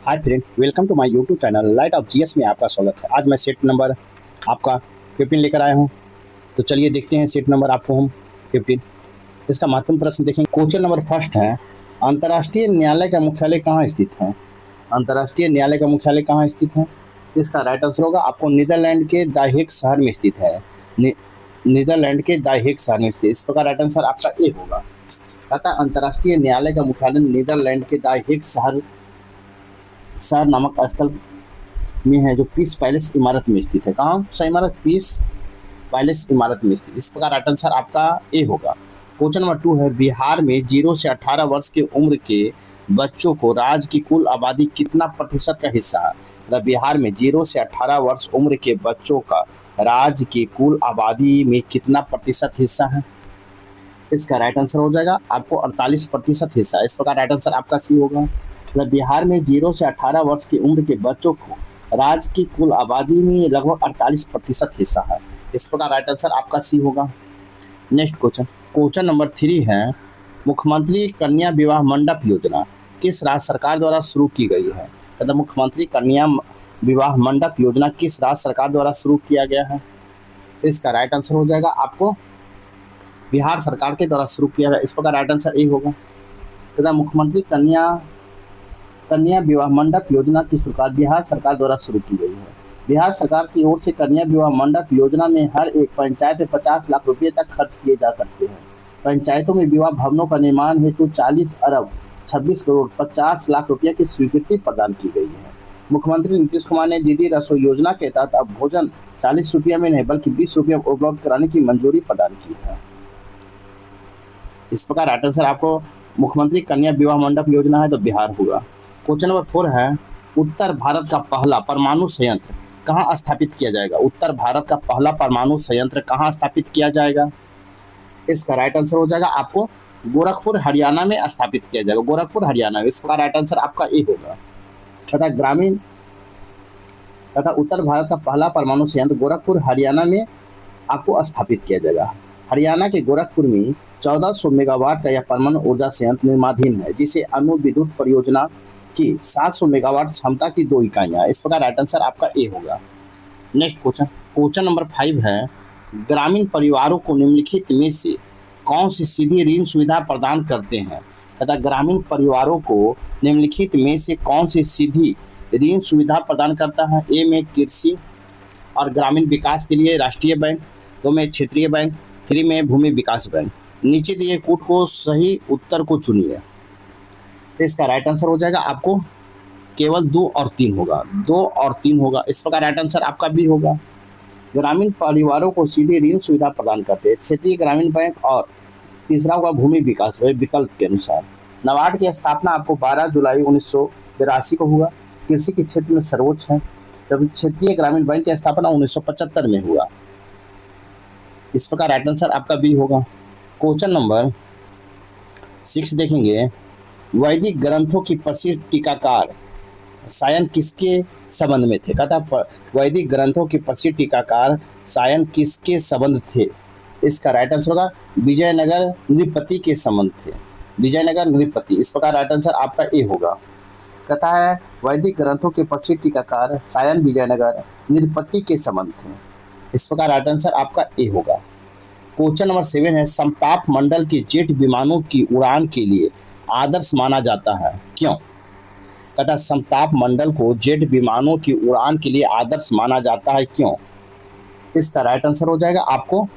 Hi friend, welcome to my YouTube channel Light of GS में आपका स्वागत है। आज मैं सेट नंबर आपका 15 लेकर आया हूं। तो चलिए देखते हैं सेट नंबर आपको हम 15। इसका महत्वपूर्ण प्रश्न देखेंगे। क्वेश्चन नंबर फर्स्ट है, अंतर्राष्ट्रीय न्यायालय का मुख्यालय कहाँ स्थित है? अंतर्राष्ट्रीय न्यायालय का मुख्यालय कहाँ स्थित है? इसका राइट आंसर होगा आपको नीदरलैंड के द हेग शहर में स्थित है। नीदरलैंड के द हेग शहर में स्थित। इस प्रकार राइट आंसर आपका ए होगा। अतः अंतर्राष्ट्रीय न्यायालय का मुख्यालय नीदरलैंड के द हेग शहर नामक स्थल में है, जो पीस पैलेस इमारत में स्थित है। कहाँ सा इमारत? पीस पैलेस इमारत में स्थित। इस प्रकार राइट आंसर आपका ए होगा। क्वेश्चन नंबर 2 है, बिहार में 0 से 18 वर्ष की उम्र के बच्चों को राज्य की कुल आबादी कितना प्रतिशत का हिस्सा है? मतलब बिहार में 0 से 18 वर्ष उम्र के बच्चों का राज्य की कुल आबादी में कितना प्रतिशत हिस्सा है? इसका राइट आंसर हो जाएगा आपको 48% हिस्सा। इस प्रकार राइट आंसर आपका सी होगा। मतलब बिहार में 0 से 18 वर्ष की उम्र के बच्चों को राज्य की कुल आबादी में लगभग 48% हिस्सा है। इस प्रकार राइट आंसर आपका सी होगा। नेक्स्ट क्वेश्चन नंबर 3 है, मुख्यमंत्री कन्या विवाह मंडप योजना किस राज्य सरकार द्वारा शुरू की गई है? मतलब मुख्यमंत्री कन्या विवाह मंडप योजना किस राज्य सरकार द्वारा शुरू किया गया है? इसका राइट आंसर हो जाएगा आपको बिहार सरकार के द्वारा शुरू किया गया। इस प्रकार राइट आंसर ए होगा। तथा मुख्यमंत्री कन्या विवाह मंडप योजना की शुरुआत बिहार सरकार द्वारा शुरू की गई है। बिहार सरकार की ओर से कन्या विवाह मंडप योजना में हर एक पंचायत में 50 लाख रुपए तक खर्च किए जा सकते हैं। पंचायतों में विवाह भवनों का निर्माण हेतु 40 अरब 26 करोड़ 50 लाख रुपये की स्वीकृति प्रदान की गई है। मुख्यमंत्री नीतीश कुमार ने दीदी रसोई योजना के तहत अब भोजन 40 रुपये में नहीं बल्कि 20 रुपये उपलब्ध कराने की मंजूरी प्रदान की है। इस प्रकार राइट आंसर आपको मुख्यमंत्री कन्या विवाह मंडप योजना है तो बिहार होगा। क्वेश्चन नंबर 4 है, उत्तर भारत का पहला परमाणु संयंत्र कहाँ स्थापित किया जाएगा? उत्तर भारत का पहला परमाणु संयंत्र कहाँ स्थापित किया जाएगा? इसका राइट आंसर हो जाएगा आपको गोरखपुर हरियाणा में स्थापित किया जाएगा। गोरखपुर हरियाणा में। इस प्रकार राइट आंसर आपका ए होगा। तथा उत्तर भारत का पहला परमाणु संयंत्र गोरखपुर हरियाणा में आपको स्थापित किया जाएगा। हरियाणा के गोरखपुर में 1400 मेगावाट का यह परमाणु ऊर्जा संयंत्र निर्माणाधीन है, जिसे अणु विद्युत परियोजना की 700 मेगावाट क्षमता की 2 इकाइयां। इस प्रकार राइट आंसर आपका ए होगा। नेक्स्ट क्वेश्चन नंबर 5 है, ग्रामीण परिवारों को निम्नलिखित में से कौन सी सीधी ऋण सुविधा प्रदान करते हैं? तथा ग्रामीण परिवारों को निम्नलिखित में से कौन सी सीधी ऋण सुविधा प्रदान करता है? ए में कृषि और ग्रामीण विकास के लिए राष्ट्रीय बैंक, 2 में क्षेत्रीय बैंक, 3 में भूमि विकास बैंक। नीचे दिए कूट को सही उत्तर को चुनिए। तो इसका राइट आंसर हो जाएगा आपको केवल 2 और 3 होगा। 2 और 3 होगा। इस प्रकार राइट आंसर आपका बी होगा। ग्रामीण परिवारों को सीधी ऋण सुविधा प्रदान करते हैं क्षेत्रीय ग्रामीण बैंक, और तीसरा होगा भूमि विकास विकल्प के अनुसार। नाबार्ड की स्थापना आपको 12 जुलाई 1982 को हुआ। कृषि के क्षेत्र में सर्वोच्च है, जबकि क्षेत्रीय ग्रामीण बैंक की स्थापना 1975 में हुआ। इस प्रकार राइट आंसर आपका बी होगा। क्वेश्चन नंबर 6 देखेंगे, वैदिक ग्रंथों की प्रसिद्ध टीकाकार सायन किसके संबंध में थे? कहता वैदिक ग्रंथों के प्रसिद्ध टीकाकार सायन किसके संबंध थे? इसका राइट आंसर होगा विजयनगर नृपति के संबंध थे। विजयनगर नृपति। इस प्रकार राइट आंसर आपका ए होगा। कहता है वैदिक ग्रंथों के प्रसिद्ध टीकाकार सायन विजयनगर नृपति के संबंध थे। इस प्रकार राइट आंसर आपका ए होगा। क्वेश्चन नंबर 7 है, समताप मंडल के जेट विमानों की उड़ान के लिए आदर्श माना जाता है, क्यों? कहता समताप मंडल को जेट विमानों की उड़ान के लिए आदर्श माना जाता है, क्यों? इसका राइट आंसर हो जाएगा आपको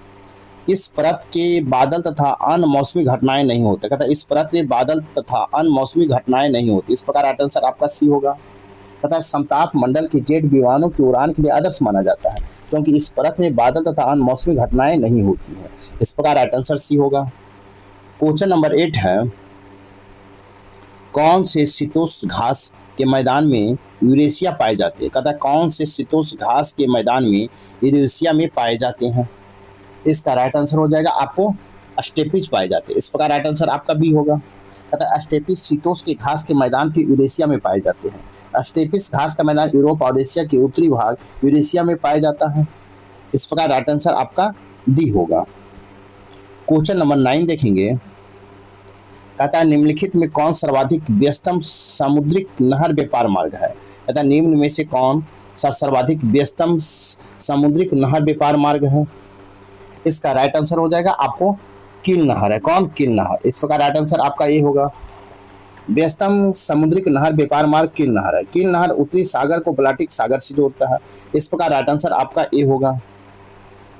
इस परत के बादल तथा अन्य मौसमी घटनाएं नहीं होते। कहता इस परत के बादल तथा अन्य मौसमी घटनाएं नहीं होती। इस प्रकार राइट आंसर आपका सी होगा। कहता समताप मंडल के जेट विमानों की उड़ान के लिए आदर्श माना जाता है क्योंकि इस परत में बादल तथा अन्य मौसमी घटनाएं नहीं होती है। इस प्रकार राइट आंसर सी होगा। क्वेश्चन नंबर 8 है, कौन से शीतोष्ण घास के मैदान में यूरेशिया पाए जाते हैं? कहता कौन से शीतोष्ण घास के मैदान में यूरेशिया में पाए जाते हैं? इसका राइट आंसर हो जाएगा आपको स्टेपिज पाए जाते हैं। इस प्रकार राइट आंसर आपका बी होगा। कहता स्टेपिज शीतोष्ण के घास के मैदान के यूरेशिया में पाए जाते हैं। स्टेपिस घास का मैदान यूरोप और एशिया के उत्तरी भाग यूरेशिया में पाया जाता है। इस प्रकार राइट आंसर आपका डी होगा। क्वेश्चन नंबर 9 देखेंगे, कहता है निम्नलिखित में कौन सर्वाधिक व्यस्तम सामुद्रिक नहर व्यापार मार्ग है। कहता है निम्न में से कौन सा सर्वाधिक व्यस्तम सामुद्रिक नहर व्यापार मार्ग है। इसका राइट आंसर हो जाएगा आपको किल नहर है। कौन? किल नहर। इस प्रकार राइट आंसर आपका ये होगा। व्यस्तम समुद्रिक नहर व्यापार मार्ग किल नहर है। किल नहर उत्तरी सागर को बाल्टिक सागर से जोड़ता है। इस प्रकार राइट आंसर आपका ए होगा।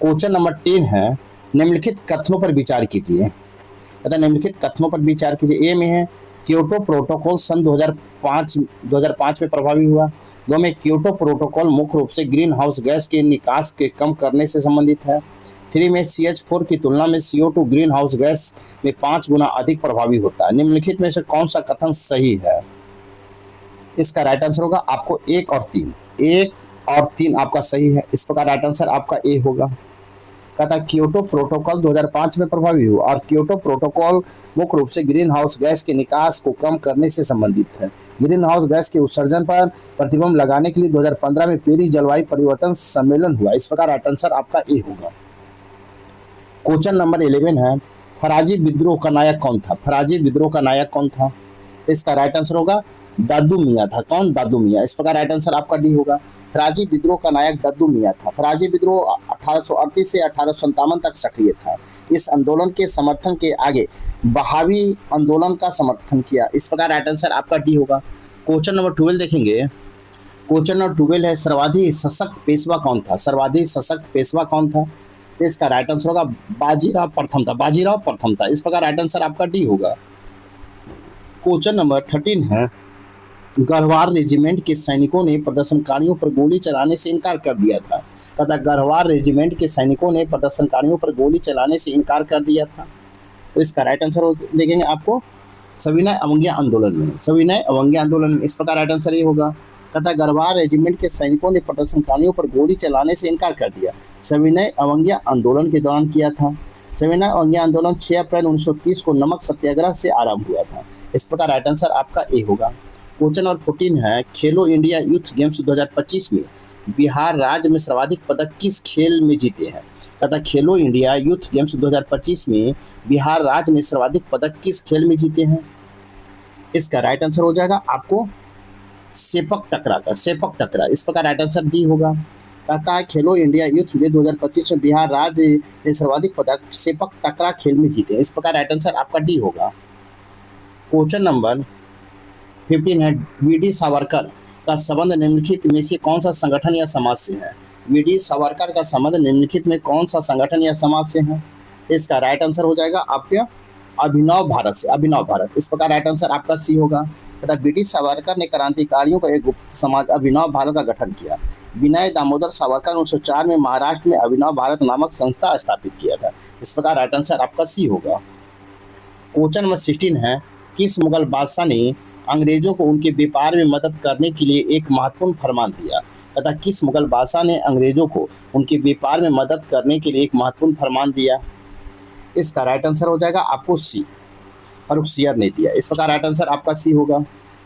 क्वेश्चन नंबर 10 है निम्नलिखित कथनों पर विचार कीजिए। कहता है निम्नलिखित कथनों पर विचार कीजिए। ए में है क्योटो प्रोटोकॉल सन 2005 में प्रभावी हुआ। 2 में क्योटो प्रोटोकॉल मुख्य रूप से ग्रीन हाउस गैस के निकास के कम करने से संबंधित है। 3 में CH4 की तुलना में CO2 ग्रीन हाउस गैस में 5 गुना अधिक प्रभावी होता है। निम्नलिखित में से कौन सा कथन सही है। इसका राइट आंसर होगा आपको 1 और 3। 1 और 3 आपका सही है। इस प्रकार राइट आंसर आपका ए होगा। कहता है क्योटो प्रोटोकॉल 2005 में प्रभावी हुआ और क्योटो प्रोटोकॉल मुख्य रूप से ग्रीन हाउस गैस के निकास को कम करने से संबंधित है। ग्रीन हाउस गैस के उत्सर्जन पर प्रतिबंध लगाने के लिए 2015 में पेरिस जलवायु परिवर्तन सम्मेलन हुआ। इस प्रकार राइट आंसर आपका ए होगा। क्वेश्चन नंबर 11 है फराजी विद्रोह का नायक कौन था। फराजी विद्रोह का नायक कौन था। इसका राइट आंसर होगा दादू मियाँ था। कौन? दादू मियाँ। इस प्रकार राइट आंसर आपका डी होगा। फराजी विद्रोह का नायक दादू मियाँ था। फराजी विद्रोह 1838 से 1857 तक सक्रिय था। इस आंदोलन के समर्थन के आगे बहावी आंदोलन का समर्थन किया। इस प्रकार राइट आंसर आपका डी होगा। क्वेश्चन नंबर 12 देखेंगे। क्वेश्चन नंबर 12 है सर्वाधिक सशक्त पेशवा कौन था। सर्वाधिक सशक्त पेशवा कौन था। तो इसका राइट आंसर होगा बाजीराव प्रथम था। बाजीराव प्रथम था। इस प्रकार राइट आंसर आपका डी होगा। क्वेश्चन नंबर 13 है गढ़वाल रेजिमेंट के सैनिकों ने प्रदर्शनकारियों पर गोली चलाने से इनकार कर दिया था। कहता गढ़वाल रेजिमेंट के सैनिकों ने प्रदर्शनकारियों पर गोली चलाने से इनकार कर दिया था। तो इसका राइट आंसर देखेंगे आपको सविनय अवज्ञा आंदोलन में। सविनय अवज्ञा आंदोलन में। इस प्रकार राइट आंसर ये होगा। कहता गढ़वाल रेजिमेंट के सैनिकों ने प्रदर्शनकारियों पर गोली चलाने से इनकार कर दिया। सविनय अवज्ञा आंदोलन के दौरान किया था। सविनय अवज्ञा आंदोलन 6 अप्रैल 1930 को नमक सत्याग्रह से आरंभ हुआ था। इस प्रकार राइट आंसर आपका ए होगा। क्वेश्चन नंबर 14 है खेलो इंडिया यूथ गेम्स 2025 में बिहार राज्य में सर्वाधिक पदक किस खेल में जीते हैं। कहता खेलो इंडिया यूथ गेम्स 2025 में बिहार राज्य ने सर्वाधिक पदक किस खेल में जीते हैं। इसका राइट आंसर हो जाएगा आपको सेपक टकरा का। सेपक टकरा। इस प्रकार राइट आंसर डी होगा। कहता है खेलो इंडिया यूथ गेम्स 2025 में बिहार राज्य ने सर्वाधिक पदक सेपक टकरा खेल में जीते। इस प्रकार राइट आंसर आपका डी होगा। क्वेश्चन नंबर 15 है वीडी सावरकर का संबंध निम्नलिखित में से कौन सा संगठन या समाज से है। वीडी सावरकर का संबंध निम्नलिखित में कौन सा संगठन या समाज से है। इसका राइट आंसर हो जाएगा आपके अभिनव भारत से। अभिनव भारत। इस प्रकार राइट आंसर आपका सी होगा। तथा वीडी सावरकर ने क्रांतिकारियों का एक गुप्त समाज अभिनव भारत का गठन किया। विनय दामोदर सावरकर 1904 में महाराष्ट्र में अभिनव भारत नामक संस्था स्थापित किया था। इस प्रकार राइट आंसर आपका सी होगा। क्वेश्चन नंबर 16 है किस मुगल बादशाह ने अंग्रेजों को उनके व्यापार में मदद करने के लिए एक महत्वपूर्ण फरमान दिया। तथा किस मुगल बादशाह ने अंग्रेजों को उनके व्यापार में मदद करने के लिए एक महत्वपूर्ण फरमान दिया। इसका राइट आंसर हो जाएगा आपको सी। फर्रुखसियर ने दिया। इस प्रकार राइट आंसर आपका सी होगा।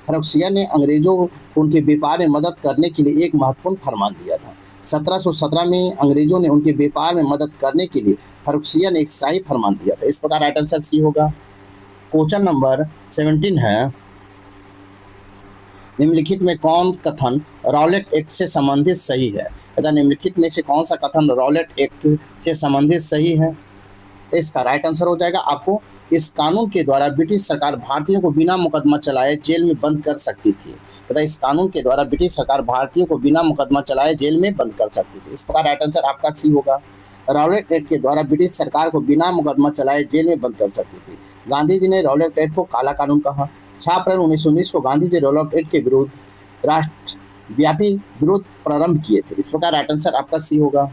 फर्रुखसियर ने अंग्रेजों को उनके व्यापार में मदद करने के लिए एक महत्वपूर्ण फरमान दिया था। 1717 में अंग्रेजों ने उनके व्यापार में मदद करने के लिए फर्रुखसियर ने एक शाही फरमान दिया था। इस प्रकार राइट आंसर सी होगा। क्वेश्चन नंबर 17 है निम्नलिखित में कौन कथन रॉलेट एक्ट से संबंधित सही है। तथा निम्नलिखित में से कौन सा कथन रॉलेट एक्ट से संबंधित सही है। इसका राइट आंसर हो जाएगा आपको इस कानून के द्वारा ब्रिटिश सरकार भारतीयों को बिना मुकदमा चलाए जेल में बंद कर सकती थी। तथा इस कानून के द्वारा ब्रिटिश सरकार भारतीयों को बिना मुकदमा चलाए जेल में बंद कर सकती थी। इस प्रकार राइट आंसर आपका सी होगा। रॉलेट एक्ट के द्वारा ब्रिटिश सरकार को बिना मुकदमा चलाए जेल में बंद कर सकती थी। गांधी जी ने रॉलेट एक्ट को काला कानून कहा। 6 अप्रैल 1919 को गांधी जी रॉलेट एक्ट के विरुद्ध राष्ट्रव्यापी विरोध प्रारंभ किए थे। इस प्रकार राइट आंसर आपका सी होगा।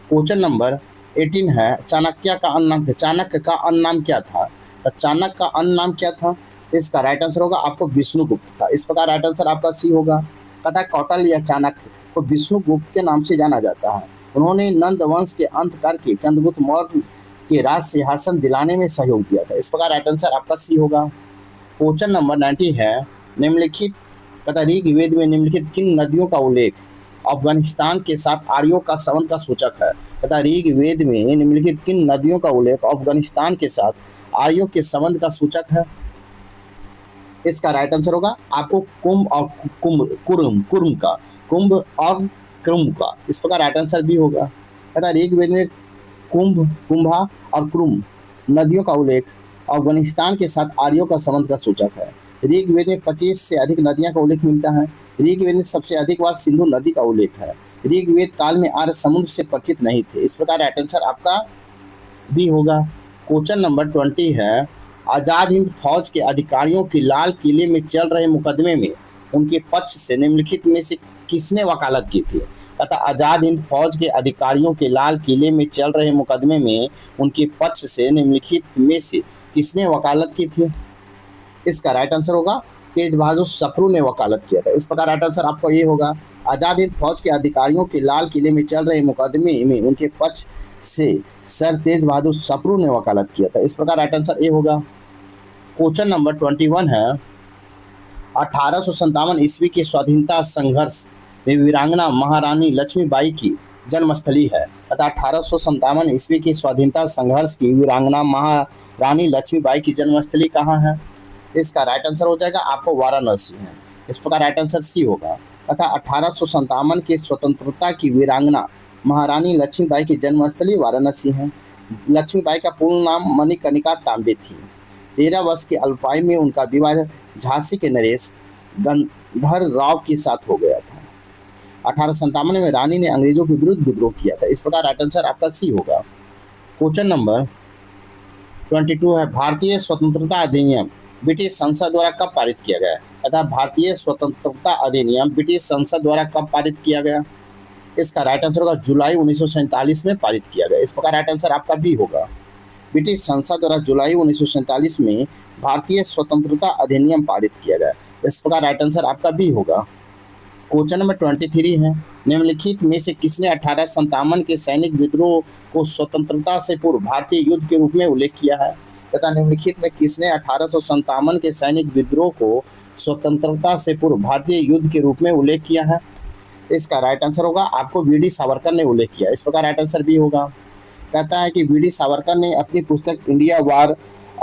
क्वेश्चन नंबर 18 है चाणक्य का अन्य नाम। चाणक्य का अन्य नाम क्या था। चाणक्य का अन्य नाम क्या था। इसका राइट आंसर होगा आपको विष्णुगुप्त था। इस प्रकार राइट आंसर आपका सी होगा। कथा कौटिल्य या चाणक्य को विष्णुगुप्त के नाम से जाना जाता है। उन्होंने नंद वंश के अंत करके चंद्रगुप्त मौर्य के राज सिंहासन दिलाने में सहयोग दिया था। इस प्रकार राइट आंसर आपका सी होगा। क्वेश्चन नंबर 90 है निम्नलिखित तथा ऋग्वेद में निम्नलिखित किन नदियों का उल्लेख अफगानिस्तान के साथ आर्यों का संबंध का सूचक है। तथा ऋग्वेद में निम्नलिखित किन नदियों का उल्लेख अफगानिस्तान के साथ आर्यों के संबंध का सूचक है। इसका राइट आंसर होगा आपको कुंभ और कुंभ और क्रम का, इस प्रकार राइट आंसर भी होगा। कहता है ऋग्वेद में कुंभ, कुंभा और कुरुम नदियों का उल्लेख अफगानिस्तान के साथ आर्यों का संबंध का सूचक है। ऋग्वेद में 25 से अधिक नदियां का उल्लेख मिलता है। ऋग्वेद में सबसे अधिक बार सिंधु नदी का उल्लेख है। ऋग्वेद काल में आर्य समुद्र से परिचित नहीं थे। इस प्रकार राइट आंसर आपका भी होगा। क्वेश्चन नंबर 20 है, आजाद हिंद फौज के अधिकारियों की लाल किले में चल रहे मुकदमे में उनके पक्ष से निम्नलिखित में से किसने वकालत की थी? तथा आजाद हिंद फौज के अधिकारियों के लाल किले में चल रहे मुकदमे में उनके पक्ष से निम्नलिखित में से किसने वकालत की थी? इसका राइट आंसर होगा तेज बहादुर सप्रू ने वकालत किया था। इस प्रकार राइट आंसर आपका ये होगा, आजाद हिंद फौज के अधिकारियों के लाल किले में चल रहे मुकदमे में उनके पक्ष से सर तेज बहादुर सप्रू ने वकालत किया था। इस प्रकार राइट आंसर ए होगा। क्वेश्चन नंबर 21 है, 1857 ईस्वी के स्वाधीनता संघर्ष में वीरांगना महारानी लक्ष्मीबाई की जन्मस्थली है। तथा 1857 ईस्वी के स्वाधीनता संघर्ष की वीरांगना महारानी लक्ष्मीबाई की जन्मस्थली कहाँ है? इसका राइट आंसर हो जाएगा आपको वाराणसी है। इस प्रकार राइट आंसर सी होगा। तथा 1857 के स्वतंत्रता की वीरांगना महारानी लक्ष्मीबाई की जन्मस्थली वाराणसी है। लक्ष्मीबाई का पूर्ण नाम मणिकर्णिका तांबे थी। 13 वर्ष के अल्पायु में उनका विवाह झांसी के नरेश गंधर राव के साथ हो गया था। 1857 में रानी ने अंग्रेजों के विरुद्ध विद्रोह किया था। इस प्रकार राइट आंसर आपका सी होगा। क्वेश्चन नंबर 22 है, भारतीय स्वतंत्रता अधिनियम ब्रिटिश संसद द्वारा कब पारित किया गया? तथा भारतीय स्वतंत्रता अधिनियम ब्रिटिश संसद द्वारा कब पारित किया गया? इसका राइट आंसर होगा जुलाई 1947 में पारित किया गया। इस प्रकार राइट आंसर आपका बी होगा। ब्रिटिश संसद द्वारा जुलाई 1947 में भारतीय स्वतंत्रता अधिनियम पारित किया गया। इस प्रकार राइट आंसर आपका बी होगा। क्वेश्चन नंबर 23 है, निम्नलिखित में से किसने 1857 के सैनिक विद्रोह को स्वतंत्रता से पूर्व भारतीय युद्ध के रूप में उल्लेख किया है? तथा निम्नलिखित में किसने 1857 के सैनिक विद्रोह को स्वतंत्रता से पूर्व भारतीय युद्ध के रूप में उल्लेख किया है? इसका राइट आंसर होगा आपको वी डी सावरकर ने उल्लेख किया। इस प्रकार राइट आंसर भी होगा। कहता है कि वी डी सावरकर ने अपनी पुस्तक इंडिया वार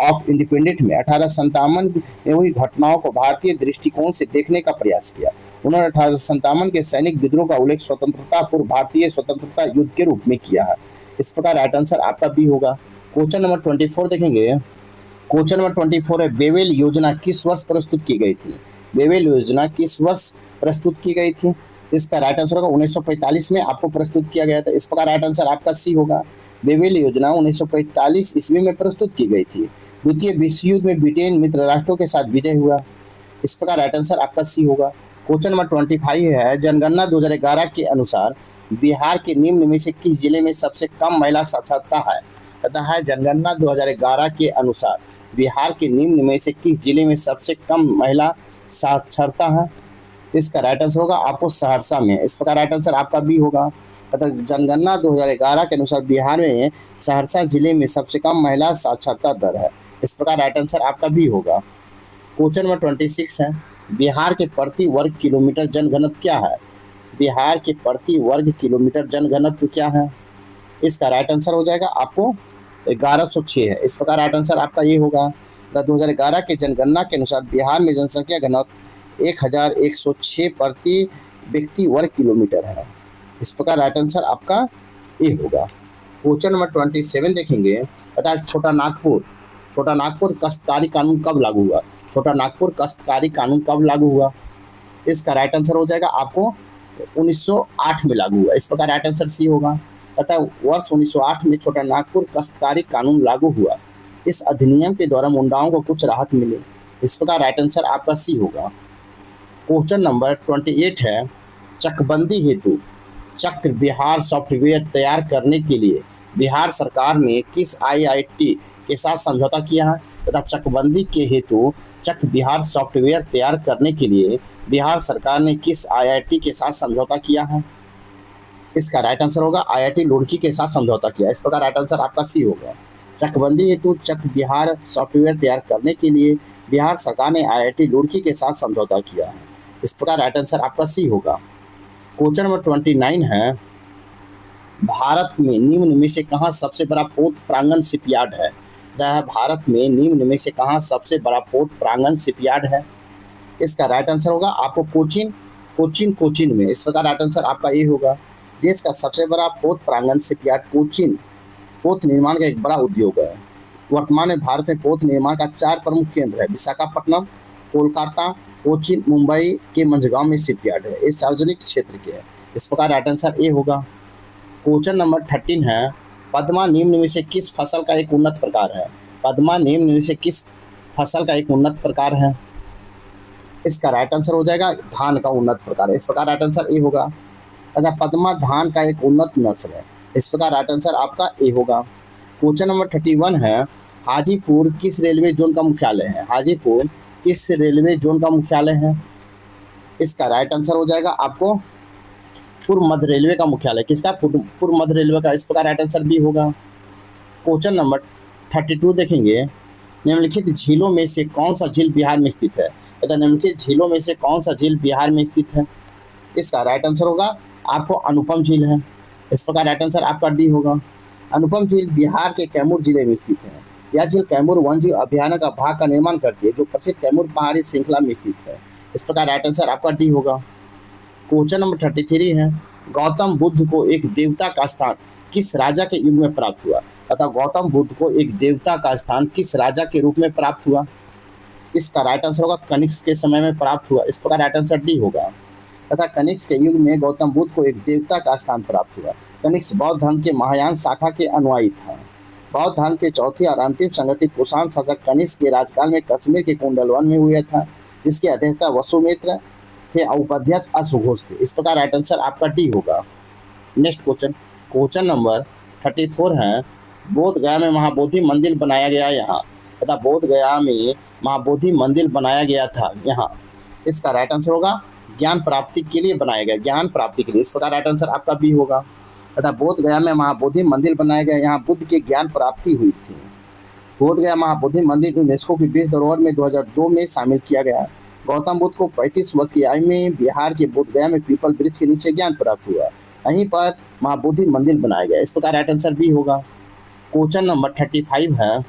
ऑफ इंडिपेंडेंस में 1857 में हुई घटनाओं को भारतीय दृष्टिकोण से देखने का प्रयास किया। उन्होंने 1857 के सैनिक विद्रोह का उल्लेख स्वतंत्रता पूर्व भारतीय स्वतंत्रता युद्ध के रूप में किया है। इस प्रकार राइट आंसर आपका बी होगा। क्वेश्चन नंबर 24 देखेंगे। क्वेश्चन नंबर 24 है, बेवेल योजना किस वर्ष प्रस्तुत की गई थी? बेवेल योजना किस वर्ष प्रस्तुत की गई थी? इसका राइट आंसर होगा 1945 में आपको प्रस्तुत किया गया था। इस प्रकार राइट आंसर आपका सी होगा। बेवेल योजना 1945 ईस्वी में प्रस्तुत की गई थी। द्वितीय विश्व युद्ध में ब्रिटेन मित्र राष्ट्रों के साथ विजय हुआ। इस प्रकार राइट आंसर आपका सी होगा। क्वेश्चन नंबर 25 है, जनगणना 2011 के अनुसार बिहार के निम्न में से किस जिले में सबसे कम महिला साक्षरता है? पता है जनगणना 2011 के अनुसार बिहार के निम्न में से किस जिले में सबसे कम महिला साक्षरता है? इसका राइट आंसर होगा आपको सहरसा में। इस प्रकार राइट आंसर आपका भी होगा। अतः जनगणना 2011 के अनुसार बिहार में सहरसा जिले में सबसे कम महिला साक्षरता दर है। इस प्रकार राइट आंसर आपका भी होगा। क्वेश्चन नंबर 26 है, बिहार के प्रति वर्ग किलोमीटर जनघनत्व क्या है? बिहार के प्रति वर्ग किलोमीटर जनघनत्व क्या है? इसका राइट आंसर हो जाएगा आपको 1106 है। इस प्रकार राइट आंसर आपका ये होगा। 2011 के जनगणना के अनुसार बिहार में जनसंख्या घनत्व 1106 प्रति व्यक्ति वर्ग किलोमीटर है। इस प्रकार राइट आंसर आपका ए होगा। क्वेश्चन नंबर 27 देखेंगे। अर्थात छोटा नागपुर काश्तकारी कानून कब लागू हुआ? छोटा नागपुर काश्तकारी कानून कब लागू हुआ? इसका राइट आंसर हो जाएगा आपको 1908 में लागू हुआ। इस प्रकार राइट आंसर सी होगा। अतः वर्ष 1908 में छोटा नागपुर काश्तकारी कानून लागू हुआ। इस अधिनियम के द्वारा मुंडाओं को कुछ राहत मिली। इस प्रकार राइट आंसर आपका सी होगा। क्वेश्चन नंबर 28 है, चकबंदी हेतु चक्र बिहार सॉफ्टवेयर तैयार करने के लिए बिहार सरकार ने किस IIT के साथ समझौता किया है? तथा चकबंदी के हेतु चक्र बिहार सॉफ्टवेयर तैयार करने के लिए बिहार सरकार ने किस IIT के साथ समझौता किया है? इसका राइट आंसर होगा IIT रुड़की के साथ समझौता किया। इस प्रकार राइट आंसर आपका सी होगा। चकबंदी हेतु चक्र बिहार सॉफ्टवेयर तैयार करने के लिए बिहार सरकार ने IIT रुड़की के साथ समझौता किया है। इस प्रकार राइट आंसर आपका सी होगा। क्वेश्चन नंबर 29 है, भारत में निम्न में से कहाँ सबसे बड़ा पोत प्रांगण शिपयार्ड है? वह भारत में निम्न में से कहाँ सबसे बड़ा पोत प्रांगण शिपयार्ड है? इसका राइट आंसर होगा आपको कोचीन में। इस प्रकार राइट आंसर आपका ए होगा। देश का सबसे बड़ा पोत प्रांगण शिपयार्ड कोचीन पोत निर्माण का एक बड़ा उद्योग है। वर्तमान में भारत में पोत निर्माण का 4 प्रमुख केंद्र है। विशाखापट्टनम, कोलकाता, कोचीन, मुंबई के मंझगांव में शिपयार्ड है। इस सार्वजनिक क्षेत्र के है। इस प्रकार राइट आंसर ए होगा। क्वेश्चन नंबर 13 है, पद्मा निम्न में से किस फसल का एक उन्नत प्रकार है? पद्मा निम्न में से किस फसल का एक उन्नत प्रकार है? इसका राइट आंसर हो जाएगा धान का उन्नत प्रकार है। इस प्रकार राइट आंसर ए होगा। अच्छा, पद्मा धान का एक उन्नत नस्ल है। इस प्रकार राइट आंसर आपका ए होगा। क्वेश्चन नंबर 31 है, हाजीपुर किस रेलवे जोन का मुख्यालय है? हाजीपुर किस रेलवे जोन का मुख्यालय है? इसका राइट आंसर हो जाएगा आपको पूर्व मध्य रेलवे का मुख्यालय। किसका? पूर्व मध्य रेलवे का। इस प्रकार राइट आंसर बी होगा। क्वेश्चन नंबर 32 देखेंगे, निम्नलिखित झीलों में से कौन सा झील बिहार में स्थित है? अतः निम्नलिखित झीलों में से कौन सा झील बिहार में स्थित है? इसका राइट आंसर होगा आपको अनुपम झील है। इस प्रकार राइट आंसर आपका डी होगा। अनुपम झील बिहार के कैमूर जिले में स्थित है। यह झील कैमूर वन्यजीव अभयारण्य का भाग का निर्माण करती है, जो प्रसिद्ध कैमूर पहाड़ी श्रृंखला में स्थित है। इस प्रकार राइट आंसर आपका डी होगा। क्वेश्चन नंबर 33 है, गौतम बुद्ध को एक देवता का स्थान किस राजा के युग में प्राप्त हुआ? अतः गौतम बुद्ध को एक देवता का स्थान किस राजा के रूप में प्राप्त हुआ? इसका राइट आंसर होगा कनिष्क के समय में प्राप्त हुआ। इस प्रकार राइट आंसर डी होगा। तथा कनिष्क के युग में गौतम बुद्ध को एक देवता का स्थान प्राप्त हुआ। कनिष्क बौद्ध धर्म के महायान शाखा के अनुयायी था। बौद्ध धर्म के चौथे और अंतिम संगति कुषाण शासक कनिष्क के राजकाल में कश्मीर के कुंडलवन में हुआ था, जिसकी अध्यक्षता वसुमित्र थे और उपाध्यक्ष अश्वघोष थे। इस प्रकार राइट आंसर आपका डी होगा। नेक्स्ट क्वेश्चन नंबर 34 है, बोध गया में महाबोधि मंदिर बनाया गया यहाँ। तथा बोध गया में महाबोधि मंदिर बनाया गया था यहाँ। इसका राइट आंसर होगा ज्ञान प्राप्ति के लिए बनाया गया, ज्ञान प्राप्ति के लिए। इस प्रकार राइट आंसर आपका बी होगा। तथा बोध गया में महाबोधि मंदिर बनाया गया, यहाँ बुद्ध की ज्ञान प्राप्ति हुई थी। बोध गया महाबोधि मंदिर यूनेस्को की विश्व धरोहर में 2002 में शामिल किया गया। गौतम बुद्ध को 35 वर्ष की आयु में बिहार के बोध गया में पीपल वृक्ष के नीचे ज्ञान प्राप्त हुआ। यहीं पर महाबोधि मंदिर बनाया गया। इस प्रकार राइट आंसर बी होगा। क्वेश्चन नंबर 35 है,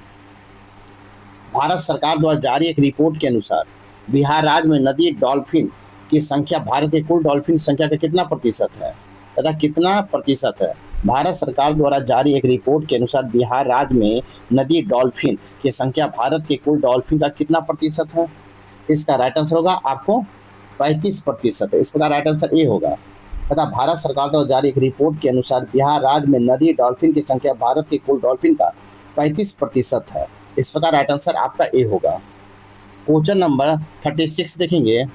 भारत सरकार द्वारा जारी एक रिपोर्ट के अनुसार बिहार राज्य में नदी डॉल्फिन की संख्या भारत के कुल डॉल्फिन संख्या का कितना प्रतिशत है? तथा कितना प्रतिशत है? भारत सरकार द्वारा जारी एक रिपोर्ट के अनुसार बिहार राज्य में नदी डॉल्फिन की संख्या भारत के कुल डॉल्फिन का कितना प्रतिशत है? इसका राइट आंसर होगा आपको 35% है। इस प्रकार राइट आंसर ए होगा। तथा भारत सरकार द्वारा जारी एक रिपोर्ट के अनुसार बिहार राज्य में नदी डॉल्फिन की संख्या भारत के कुल डॉल्फिन का 35% है। इस प्रकार राइट आंसर आपका ए होगा। क्वेश्चन नंबर 36 देखेंगे,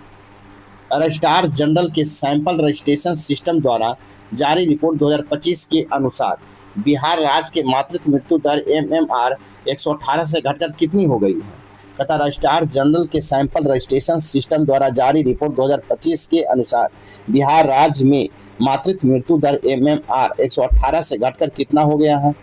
रजिस्ट्रार जनरल के सैंपल रजिस्ट्रेशन सिस्टम द्वारा जारी रिपोर्ट 2025 के अनुसार बिहार राज्य के मातृत्व मृत्यु दर MMR 118 से घटकर कितनी हो गई है? तथा रजिस्ट्रार जनरल के सैंपल रजिस्ट्रेशन सिस्टम द्वारा जारी रिपोर्ट 2025 के अनुसार बिहार राज्य में मातृत्व मृत्यु दर MMR 118 से घटकर कितना हो गया है?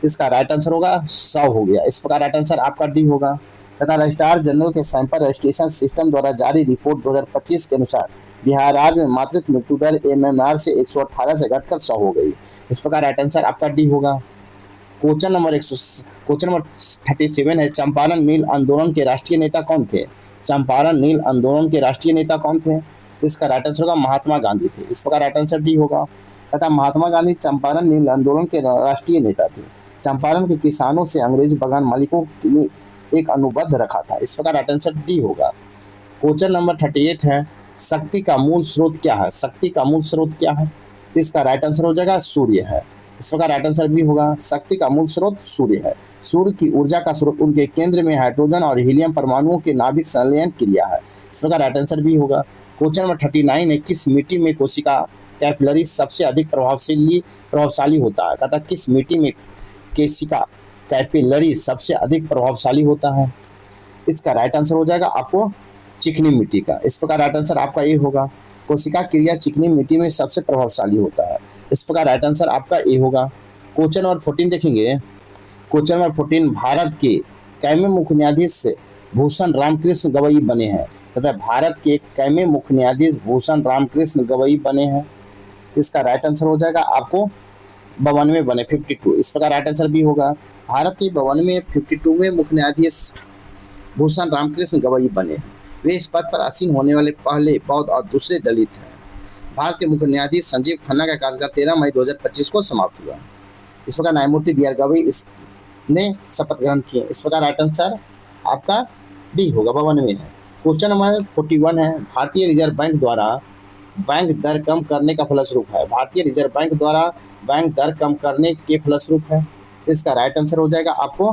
इसका राइट आंसर होगा 100 हो गया। इस प्रकार राइट आंसर आपका डी होगा। तथा रजिस्ट्रार जनरल के सैंपल रजिस्ट्रेशन सिस्टम द्वारा जारी रिपोर्ट 2025 के अनुसार बिहार राज्य में मातृत्व मृत्यु दर MMR से 118 से घटकर 100 हो गई। इस प्रकार राइट आंसर आपका डी होगा। क्वेश्चन नंबर 37 है, चंपारण नील आंदोलन के राष्ट्रीय नेता कौन थे? चंपारण नील आंदोलन के राष्ट्रीय नेता कौन थे? इसका राइट आंसर होगा महात्मा गांधी थे। इस प्रकार राइट आंसर डी होगा। तथा महात्मा गांधी चंपारण नील आंदोलन के राष्ट्रीय नेता थे। चंपारण के किसानों से अंग्रेज बागान मालिकों ने एक अनुबंध रखा था। इस प्रकार राइट आंसर डी होगा। क्वेश्चन नंबर 38 है, शक्ति का मूल स्रोत क्या है? शक्ति का मूल स्रोत क्या है? इसका राइट आंसर हो जाएगा सूर्य है। इस प्रकार राइट आंसर भी होगा। शक्ति का मूल स्रोत सूर्य है। सूर्य की ऊर्जा का स्रोत उनके केंद्र में हाइड्रोजन और हीलियम परमाणुओं के नाभिक संलयन क्रिया है। इस प्रकार राइट आंसर भी होगा। क्वेश्चन नंबर 39 है, किस मिट्टी में कोशिका कैपिलरी सबसे अधिक प्रभावशाली होता है? तथा किस मिट्टी में कोशिका कैपिलरी सबसे अधिक प्रभावशाली होता है? इसका राइट आंसर हो जाएगा आपको चिकनी मिट्टी का। इस प्रकार राइट आंसर आपका ये होगा। कोशिका क्रिया चिकनी मिट्टी में सबसे प्रभावशाली होता है। इस प्रकार राइट आंसर आपका ए होगा। क्वेश्चन नंबर 14 देखेंगे। क्वेश्चन नंबर 14, भारत के कैमे मुख्य न्यायाधीश भूषण रामकृष्ण गवई बने हैं? तथा भारत के कैमे मुख्य न्यायाधीश भूषण रामकृष्ण गवई बने हैं? इसका राइट आंसर हो जाएगा आपको 92 बने, 52। इस प्रकार राइट आंसर भी होगा। भारतीय भवन में 52वें मुख्य न्यायाधीश भूषण रामकृष्ण गवई बने। वे इस पद पर आसीन होने वाले पहले बौद्ध और दूसरे दलित हैं। भारतीय मुख्य न्यायाधीश संजीव खन्ना का कार्यकाल 13 मई 2025 को समाप्त हुआ। इस प्रकार न्यायमूर्ति बी आर गवई ने शपथ ग्रहण किए। इस प्रकार राइट आंसर आपका डी होगा, 52 है। क्वेश्चन नंबर 41 है, भारतीय रिजर्व बैंक द्वारा बैंक दर कम करने का फलस्वरूप है। भारतीय रिजर्व बैंक द्वारा बैंक दर कम करने के फलस्वरूप है। इसका राइट आंसर हो जाएगा आपको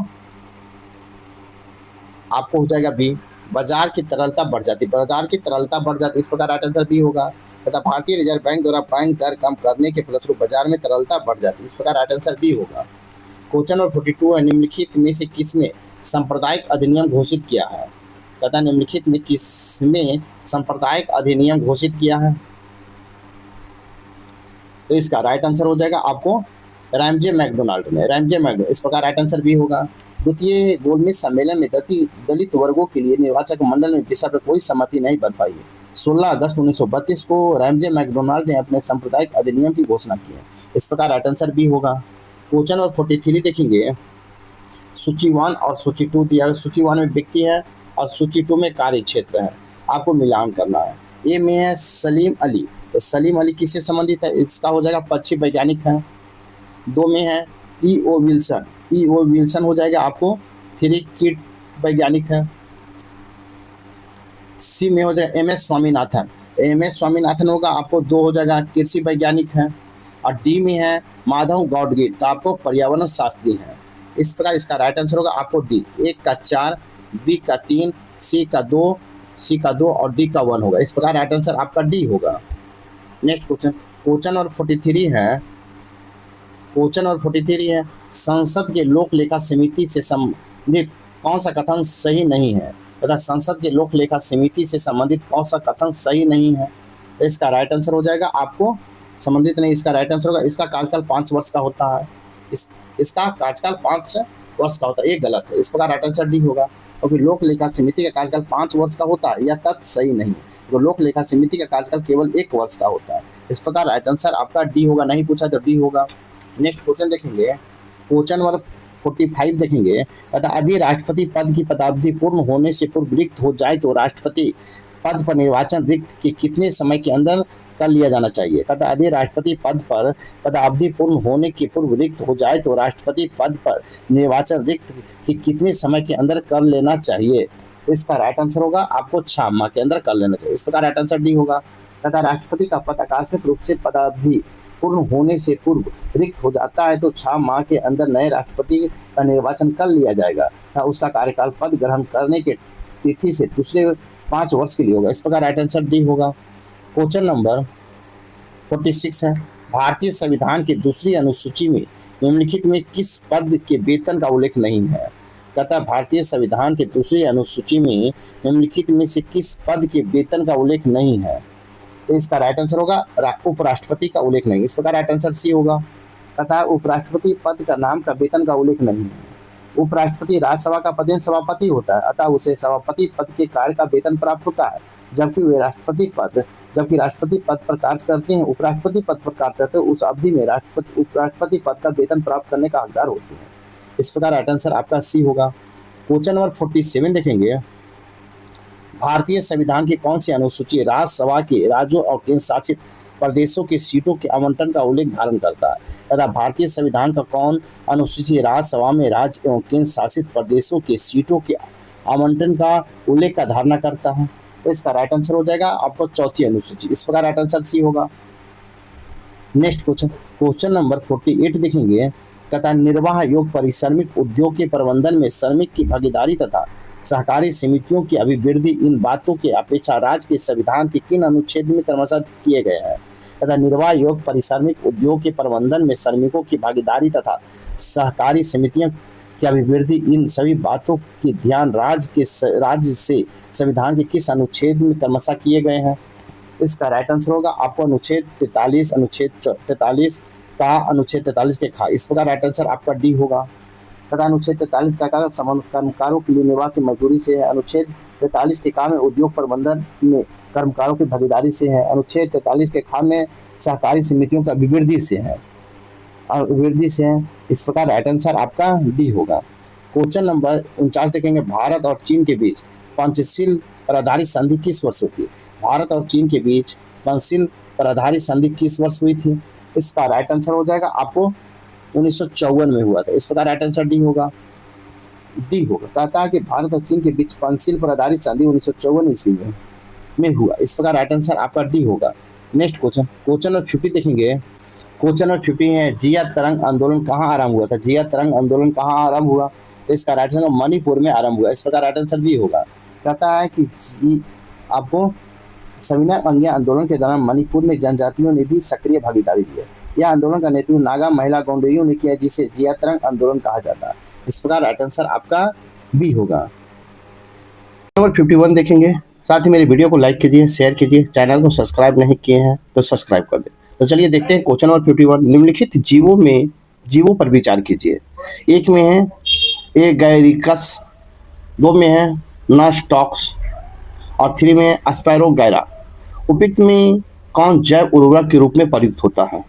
हो जाएगा बी, बाजार की तरलता बढ़ जाती। बाजार की तरलता बढ़ जाती, इस प्रकार राइट आंसर बी होगा। तथा भारतीय रिजर्व बैंक द्वारा बैंक दर कम करने के फलस्वरूप बाजार में तरलता बढ़ जाती, इस प्रकार राइट आंसर बी होगा। क्वेश्चन नंबर 42 है, निम्नलिखित में से किसने सांप्रदायिक अधिनियम घोषित किया है। तथा निम्नलिखित में किसने सांप्रदायिक अधिनियम घोषित किया है। तो इसका राइट आंसर हो जाएगा आपको रैमजे मैकडोनाल्ड ने, रैमजे मैकडोनाल्ड, इस प्रकार राइट आंसर बी होगा। द्वितीय गोलमेज सम्मेलन में दलित वर्गों के लिए निर्वाचक मंडल में विषय पर कोई सहमति नहीं बन पाई है। 16 अगस्त 1932 को रैमजे मैकडोनाल्ड ने अपने सांप्रदायिक अधिनियम की घोषणा की है। इस प्रकार राइट आंसर बी होगा। क्वेश्चन नंबर 43 देखेंगे, सूची 1 और सूची 2 दिया। सूची 1 में व्यक्ति है और सूची 2 में कार्य क्षेत्र है, आपको मिलान करना है। ए में है सलीम अली, तो सलीम अली किससे संबंधित है, इसका हो जाएगा पक्षी वैज्ञानिक है। 2 में है ई ओ विल्सन, ई ओ विल्सन हो जाएगा आपको थ्री कीट वैज्ञानिक है। सी में हो जाएगा M S Swaminathan, M S Swaminathan होगा आपको 2 हो जाएगा कृषि वैज्ञानिक है। और डी में है माधव गौडगिल, तो आपको पर्यावरण शास्त्री है। इस प्रकार इसका राइट आंसर होगा आपको डी, 1 का 4, बी का 3, सी का 2 और डी का 1 होगा। इस प्रकार राइट आंसर आपका डी होगा। नेक्स्ट क्वेश्चन, क्वेश्चन नंबर 43 है, क्वेश्चन नंबर 43 है, संसद के लोक लेखा समिति से संबंधित कौन सा कथन सही नहीं है। तथा संसद के लोक लेखा समिति से संबंधित कौन सा कथन सही नहीं है। इसका राइट आंसर हो जाएगा आपको संबंधित नहीं, इसका राइट आंसर होगा इसका कार्यकाल 5 वर्ष का होता है। इसका कार्यकाल 5 वर्ष का होता है, ये गलत है। इस प्रकार राइट आंसर डी होगा, क्योंकि लोक लेखा समिति का कार्यकाल 5 वर्ष का होता है, यह तथ्य सही नहीं। तो लोक लेखा समिति का कार्यकाल केवल 1 वर्ष का होता है। इस प्रकार राइट आंसर आपका डी होगा, नहीं पूछा तो डी होगा। नेक्स्ट क्वेश्चन देखेंगे, क्वेश्चन नंबर 45 देखेंगे, तथा यदि राष्ट्रपति पद की पदावधि पूर्ण होने से पूर्व रिक्त हो जाए तो राष्ट्रपति पद पर निर्वाचन रिक्त के कितने समय के अंदर कर लिया जाना चाहिए। तथा यदि राष्ट्रपति पद पर पदावधि पूर्ण होने के पूर्व रिक्त हो जाए तो राष्ट्रपति पद पर निर्वाचन रिक्त के कितने समय के अंदर कर लेना चाहिए। इसका राइट आंसर होगा आपको 6 माह के अंदर कर लेना चाहिए। इस प्रकार राइट आंसर डी होगा। तथा राष्ट्रपति का पद आकस्मिक रूप से पदावधि पूर्ण होने से पूर्व रिक्त हो जाता है तो 6 माह के अंदर नए राष्ट्रपति का निर्वाचन कर लिया जाएगा तथा उसका कार्यकाल पद ग्रहण करने के तिथि से दूसरे 5 वर्ष के लिए होगा। इस प्रकार राइट आंसर डी होगा। क्वेश्चन नंबर 46 है, भारतीय संविधान की दूसरी अनुसूची में निम्नलिखित में किस पद के वेतन का उल्लेख नहीं है। तथा भारतीय संविधान की दूसरी अनुसूची में निम्नलिखित में से किस पद के वेतन का उल्लेख नहीं है। तो इसका राइट आंसर होगा उपराष्ट्रपति का उल्लेख नहीं। इस प्रकार राइट आंसर सी होगा। तथा उपराष्ट्रपति पद का नाम का वेतन का उल्लेख नहीं है। उपराष्ट्रपति राज्यसभा का पदेन सभापति होता है, अतः उसे सभापति पद के कार्य का वेतन प्राप्त होता है, जबकि वे राष्ट्रपति पद पर कार्य करते हैं, उपराष्ट्रपति पद पर कार्य करते हैं, उस अवधि में उपराष्ट्रपति पद का वेतन प्राप्त करने का हकदार होते हैं। इस प्रकार राइट आंसर आपका सी होगा। क्वेश्चन नंबर 47 देखेंगे, भारतीय संविधान की कौन सी अनुसूची राज्यसभा के राज्यों और केंद्र शासित प्रदेशों के सीटों के आवंटन का उल्लेख धारण करता है। तथा भारतीय संविधान का कौन अनुसूची राज्यसभा में राज्य एवं केंद्र शासित प्रदेशों के सीटों के आवंटन का उल्लेख का धारणा करता है। इसका राइट आंसर हो जाएगा आपको चौथी अनुसूची। इस प्रकार राइट आंसर सी होगा। नेक्स्ट क्वेश्चन, क्वेश्चन नंबर 48 देखेंगे, तथा निर्वाह योग परिश्रमिक उद्योग के प्रबंधन में श्रमिक की भागीदारी तथा सहकारी समितियों की अभिवृद्धि इन बातों के अपेक्षा राज्य के संविधान के किन अनुच्छेद में क्रमशः किए गए हैं। तथा निर्वाह योग परिश्रमिक उद्योग के प्रबंधन में श्रमिकों की भागीदारी तथा सहकारी समितियों की अभिवृद्धि इन सभी बातों के ध्यान राज्य से संविधान के किस अनुच्छेद में क्रमशः किए गए हैं। इसका राइट आंसर होगा आपको अनुच्छेद 43 अनुच्छेद 43 के खा। इस प्रकार राइट आंसर आपका डी होगा। तथा अनुच्छेद 43 का कर्मकारों के लिए निर्वाह की मजदूरी से है। अनुच्छेद 43 के काम में उद्योग प्रबंधन में कर्मकारों की भागीदारी से है। अनुच्छेद 43 के काम में सहकारी समितियों की अभिवृद्धि से है। वृद्धि से है। इस प्रकार राइट आंसर आपका डी होगा। क्वेश्चन नंबर 49 देखेंगे, भारत और चीन के बीच पंचशील पर आधारित संधि किस वर्ष हुई थी? भारत और चीन के बीच पंचशील पर आधारित संधि किस वर्ष हुई थी? इसका राइट आंसर हो जाएगा आपको 1954 में हुआ था। इस प्रकार राइट आंसर डी होगा। डी होगा। कहता है कि भारत और चीन के बीच पंचशील पर आधारित संधि 1954 ईस्वी में हुआ। इस प्रकार राइट आंसर आपका डी होगा। नेक्स्ट क्वेश्चन, क्वेश्चन नंबर 50 देखेंगे। क्वेश्चन नंबर 50 है, जिया तरंग आंदोलन कहाँ आरंभ हुआ था? जिया तरंग आंदोलन कहाँ आरंभ हुआ? तो इसका राइट आंसर मणिपुर में आरंभ हुआ। इस प्रकार राइट आंसर भी होगा। कहता है कि आपको संविधान अंगीय आंदोलन के दौरान मणिपुर में जनजातियों ने भी सक्रिय भागीदारी दी है। यह आंदोलन का नेतृत्व नागा महिला गौंडइयों ने किया, जिसे जिया तरंग आंदोलन कहा जाता है। इस प्रकार राइट आंसर आपका बी होगा। नंबर 51 देखेंगे। साथ ही मेरे वीडियो को लाइक कीजिए, शेयर कीजिए, चैनल को सब्सक्राइब नहीं किए हैं तो सब्सक्राइब कर दें। तो चलिए देखते हैं क्वेश्चन नंबर 51। निम्नलिखित जीवों पर विचार कीजिए। एक में है एगैरिकस, 2 में है नास्टॉक्स और 3 में है एस्पैरोगैरा। उपयुक्त में कौन जैव उर्वरक के रूप में प्रयुक्त होता है?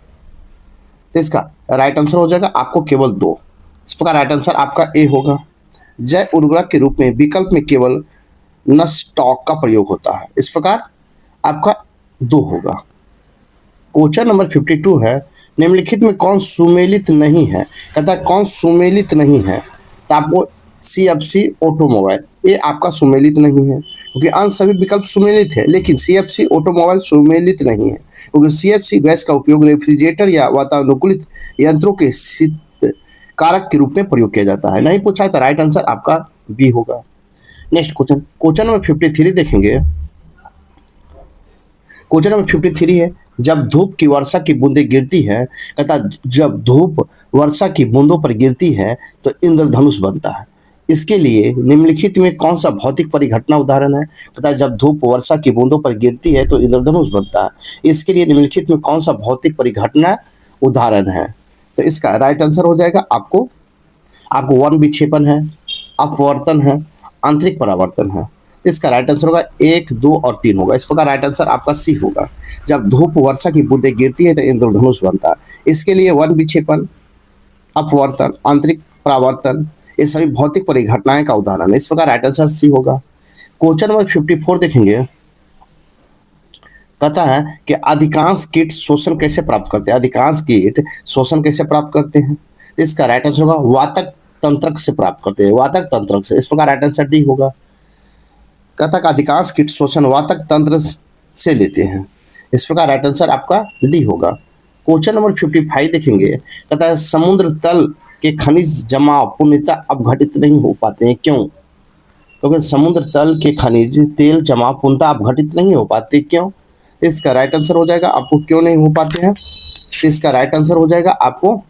तो इसका राइट आंसर हो जाएगा आपको केवल 2। इस प्रकार राइट आंसर आपका ए होगा। जैव उर्वरक के रूप में विकल्प में केवल नस्टॉक का प्रयोग होता है। इस प्रकार आपका 2 होगा। क्वेश्चन नंबर 52 है, निम्नलिखित में कौन सुमेलित नहीं है? कहता है कौन सुमेलित नहीं है? तो आपको CFC ऑटोमोबाइल, ये आपका सुमेलित नहीं है क्योंकि अन्य सभी विकल्प सुमेलित है, लेकिन CFC ऑटोमोबाइल सुमेलित नहीं है क्योंकि CFC गैस का उपयोग रेफ्रिजरेटर या वातानुकूलित यंत्रों के शीत कारक के रूप में प्रयोग किया जाता है। नहीं पूछा है तो राइट आंसर आपका बी होगा। नेक्स्ट क्वेश्चन, क्वेश्चन नंबर 53 देखेंगे। क्वेश्चन नंबर 53 है, जब धूप की वर्षा की बूंदें गिरती है, कहता जब धूप वर्षा की बूंदों पर गिरती है तो इंद्रधनुष बनता है। इसके लिए निम्नलिखित में कौन सा भौतिक परिघटना उदाहरण है? कहता है जब धूप वर्षा की बूंदों पर गिरती है तो इंद्रधनुष बनता है। इसके लिए निम्नलिखित में कौन सा भौतिक परिघटना उदाहरण है? तो इसका राइट आंसर हो जाएगा आपको वन विक्षेपण है, अपवर्तन है, आंतरिक परावर्तन है। इसका राइट आंसर होगा 1, 2 और 3 होगा। इस प्रकार राइट आंसर आपका सी होगा। जब धूप वर्षा की बूंदें गिरती है तो इंद्रधनुष बनता है। इसके लिए वन विक्षेपण, अपवर्तन, आंतरिक परावर्तन, ये सभी भौतिक परिघटनाएं का उदाहरण है। इस प्रकार राइट आंसर सी होगा। क्वेश्चन नंबर 54 देखेंगे। कहता है कि अधिकांश कीट शोषण कैसे प्राप्त करते हैं? अधिकांश कीट शोषण कैसे प्राप्त करते हैं? इसका राइट आंसर होगा वातक तंत्रक से प्राप्त करते हैं, वातक तंत्रक से। इस प्रकार राइट आंसर डी होगा। कहता है अधिकांश कीट शोषण वातक तंत्र से लेते हैं। इस प्रकार राइट आंसर आपका डी होगा। क्वेश्चन नंबर 55 देखेंगे। कहता है समुद्र तल के खनिज जमाव पूर्णतः अपघटित नहीं हो पाते हैं, क्यों? क्योंकि समुद्र तल के खनिज तेल जमाव पूर्णतः अपघटित नहीं हो पाते, क्यों? इसका राइट आंसर हो जाएगा आपको क्यों नहीं हो पाते हैं। इसका राइट आंसर हो जाएगा आपको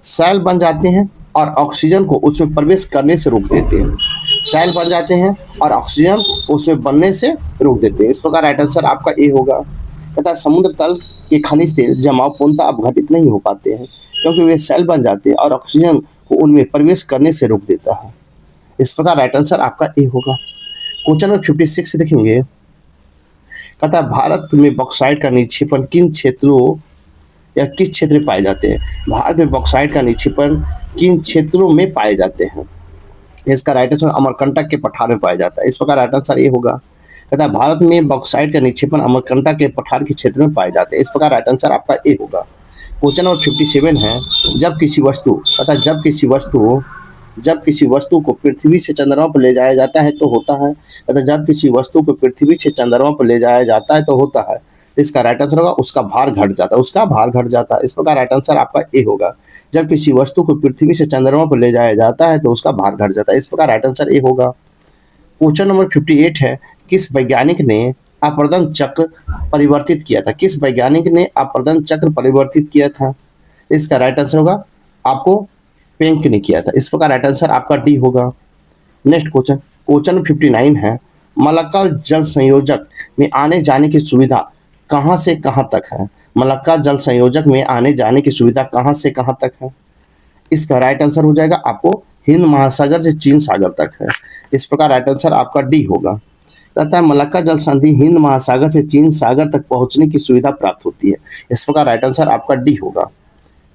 सेल बन जाते हैं और ऑक्सीजन को उसमें प्रवेश करने से रोक देते हैं। सेल बन जाते हैं और ऑक्सीजन उसमें बनने से रोक देते हैं। इस प्रकार राइट आंसर आपका ए होगा। कहता है समुद्र तल के खनिज तेल जमाव पूर्णतः अपघटित नहीं हो पाते हैं क्योंकि वे सेल बन जाते हैं और ऑक्सीजन को उनमें प्रवेश करने से रोक देता है। इस प्रकार राइट आंसर आपका ए होगा। क्वेश्चन नंबर 56 देखेंगे। कहता है भारत में बॉक्साइट का निक्षेपण किन क्षेत्रों या किस क्षेत्र में पाए जाते हैं? भारत में बॉक्साइट का निक्षेपण किन क्षेत्रों में पाए जाते हैं? इसका राइट आंसर अमरकंटक के पठार में पाया जाता है। इस प्रकार राइट आंसर ये होगा। कहता है भारत में बॉक्साइट का निक्षेपण अमरकंटक के पठार के क्षेत्र में पाए जाते हैं। इस प्रकार राइट आंसर आपका ए होगा। क्वेश्चन नंबर 57 है, जब किसी वस्तु, कहता है जब किसी वस्तु को पृथ्वी से चंद्रमा पर ले जाया जाता है तो होता है। कहता है जब किसी वस्तु को पृथ्वी से चंद्रमा पर ले जाया जाता है तो होता है। इसका राइट आंसर होगा उसका भार घट जाता है, उसका भार घट जाता है। इस प्रकार राइट आंसर आपका ए होगा। जब किसी वस्तु को पृथ्वी से चंद्रमा पर ले जाया जाता है तो उसका भार घट जाता है। इस प्रकार राइट आंसर ए होगा। क्वेश्चन नंबर 58 है, किस वैज्ञानिक ने अपरदन चक्र परिवर्तित किया था? किस वैज्ञानिक ने अपरदन चक्र परिवर्तित किया था? इसका राइट आंसर होगा आपको पेंक ने किया था। इस प्रकार राइट आंसर आपका डी होगा। नेक्स्ट क्वेश्चन 59 है, मलक्का जल संयोजक में आने जाने की सुविधा कहां से कहां तक है? मलक्का जल संयोजक में आने जाने की सुविधा कहां से कहां तक है? इसका राइट आंसर हो जाएगा आपको हिंद महासागर से चीन सागर तक है। इस प्रकार राइट आंसर आपका डी होगा। कहता है मलक्का जल संधि हिंद महासागर से चीन सागर तक पहुंचने की सुविधा प्राप्त होती है। इस प्रकार राइट आंसर आपका डी होगा।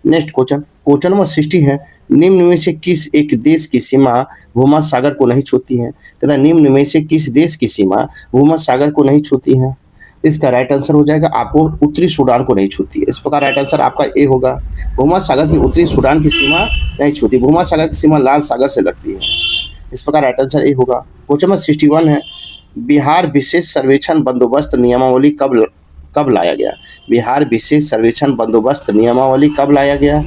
नेक्स्ट क्वेश्चन, क्वेश्चन नंबर 60 है, निम्न में से किस एक देश की सीमा भूमध्य सागर को नहीं छूती है? कहता निम्न में से किस देश की सीमा भूमध्य सागर को नहीं छूती है? इसका राइट आंसर हो जाएगा आपको उत्तरी सूडान को नहीं छूती है। इस प्रकार राइट आंसर आपका ए होगा। भूमध्य सागर की उत्तरी सूडान की सीमा नहीं छूती। भूमध्य सागर की सीमा लाल सागर से लगती है। इस प्रकार राइट आंसर ए होगा। क्वेश्चन नंबर 61 है, बिहार विशेष सर्वेक्षण बंदोबस्त नियमावली कब लाया गया? बिहार विशेष सर्वेक्षण बंदोबस्त नियमावली कब लाया गया?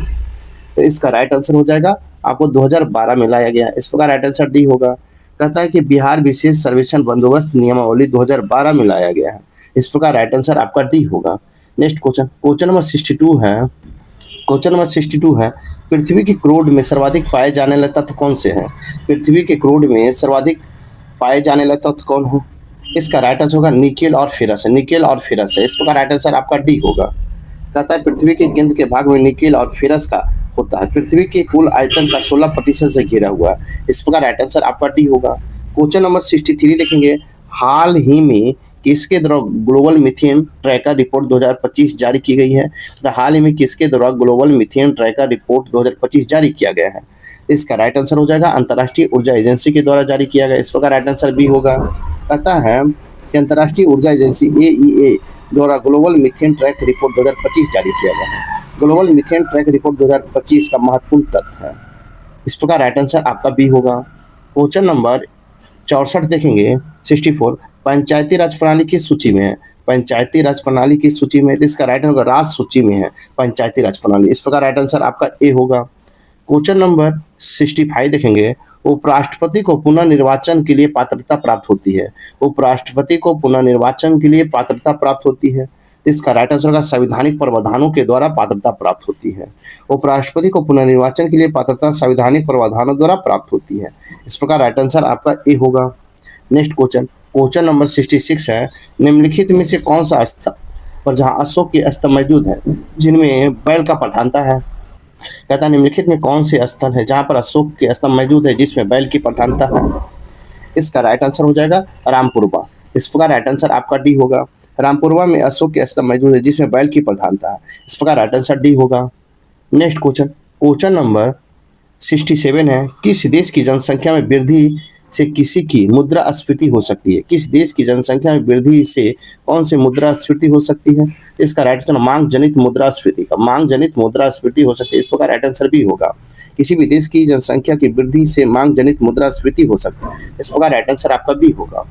तो इसका राइट आंसर हो जाएगा आपको 2012 में लाया गया। इस प्रकार राइट आंसर डी होगा। कहता है कि बिहार विशेष सर्वेक्षण बंदोबस्त नियमावली 2012 में लाया गया है। इस प्रकार राइट आंसर आपका डी होगा। नेक्स्ट क्वेश्चन, क्वेश्चन नंबर 62 है। क्वेश्चन नंबर 62 है, पृथ्वी के क्रोड में सर्वाधिक पाए जाने वाले तत्व कौन से हैं? पृथ्वी के क्रोड में सर्वाधिक पाए जाने वाले तत्व कौन है? इसका राइट आंसर होगा निकेल और फेरस है। निकेल और फेरस है। इस प्रकार राइट आंसर आपका डी होगा। कहता है पृथ्वी के केंद्र के भाग में निकेल और फेरस का होता है। पृथ्वी के कुल आयतन का 16% से घिरा हुआ है। इस प्रकार राइट आंसर आपका डी होगा। क्वेश्चन नंबर 63 देखेंगे, हाल ही में किसके द्वारा ग्लोबल मीथेन ट्रैकर रिपोर्ट 2025 जारी की गई है? तो हाल ही में किसके द्वारा ग्लोबल मीथेन ट्रैकर रिपोर्ट 2025 जारी किया गया है? इसका राइट आंसर हो जाएगा अंतर्राष्ट्रीय ऊर्जा एजेंसी के द्वारा जारी किया गया। इस प्रकार राइट आंसर बी होगा। कहता है कि अंतर्राष्ट्रीय ऊर्जा एजेंसी AEA द्वारा ग्लोबल मीथेन ट्रैक रिपोर्ट 2025 जारी किया गया है। ग्लोबल मीथेन ट्रैक रिपोर्ट 2025 का महत्वपूर्ण तथ्य है। इस प्रकार राइट आंसर आपका बी होगा। क्वेश्चन नंबर 64 देखेंगे, 64, पंचायती राज प्रणाली किस सूची में है? पंचायती राज प्रणाली किस सूची में है? तो इसका राइट आंसर राज्य सूची में है पंचायती राज प्रणाली। इस प्रकार राइट आंसर आपका ए होगा। क्वेश्चन नंबर 65 देखेंगे, उपराष्ट्रपति को पुनः निर्वाचन के लिए पात्रता प्राप्त होती है। उपराष्ट्रपति को पुनः निर्वाचन के लिए पात्रता प्राप्त होती है। इसका राइट आंसर होगा संवैधानिक प्रावधानों के द्वारा पात्रता प्राप्त होती है। उपराष्ट्रपति को पुनः निर्वाचन के लिए पात्रता संवैधानिक प्रावधानों द्वारा प्राप्त होती है। इस प्रकार राइट आंसर आपका ए होगा। नेक्स्ट क्वेश्चन, क्वेश्चन नंबर 66 है, निम्नलिखित में से कौन सा स्थल पर जहां अशोक के स्तंभ मौजूद है जिनमें बैल का प्रधानता है? कहता है निम्नलिखित में कौन से स्थल है जहां पर अशोक के स्तंभ मौजूद है जिसमें बैल की प्रधानता है? इसका राइट आंसर हो जाएगा रामपुरवा। इस प्रकार राइट आंसर आपका डी होगा। रामपुरवा में अशोक के स्तंभ मौजूद है जिसमें बैल की प्रधानता है। इस प्रकार राइट आंसर डी होगा। नेक्स्ट क्वेश्चन, क्वेश्चन नंबर 67 है, किस देश की जनसंख्या में वृद्धि से किसी की मुद्रास्फीति हो सकती है? किस देश की जनसंख्या में वृद्धि से कौन सी मुद्रास्फीति हो सकती है? इसका राइट आंसर मांग जनित मुद्रास्फीति का मांग जनित मुद्रास्फीति हो सकती है। इस प्रकार राइट आंसर भी होगा। किसी भी देश की जनसंख्या की वृद्धि से मांग जनित मुद्रास्फीति हो सकती है। इस प्रकार राइट आंसर आपका भी होगा।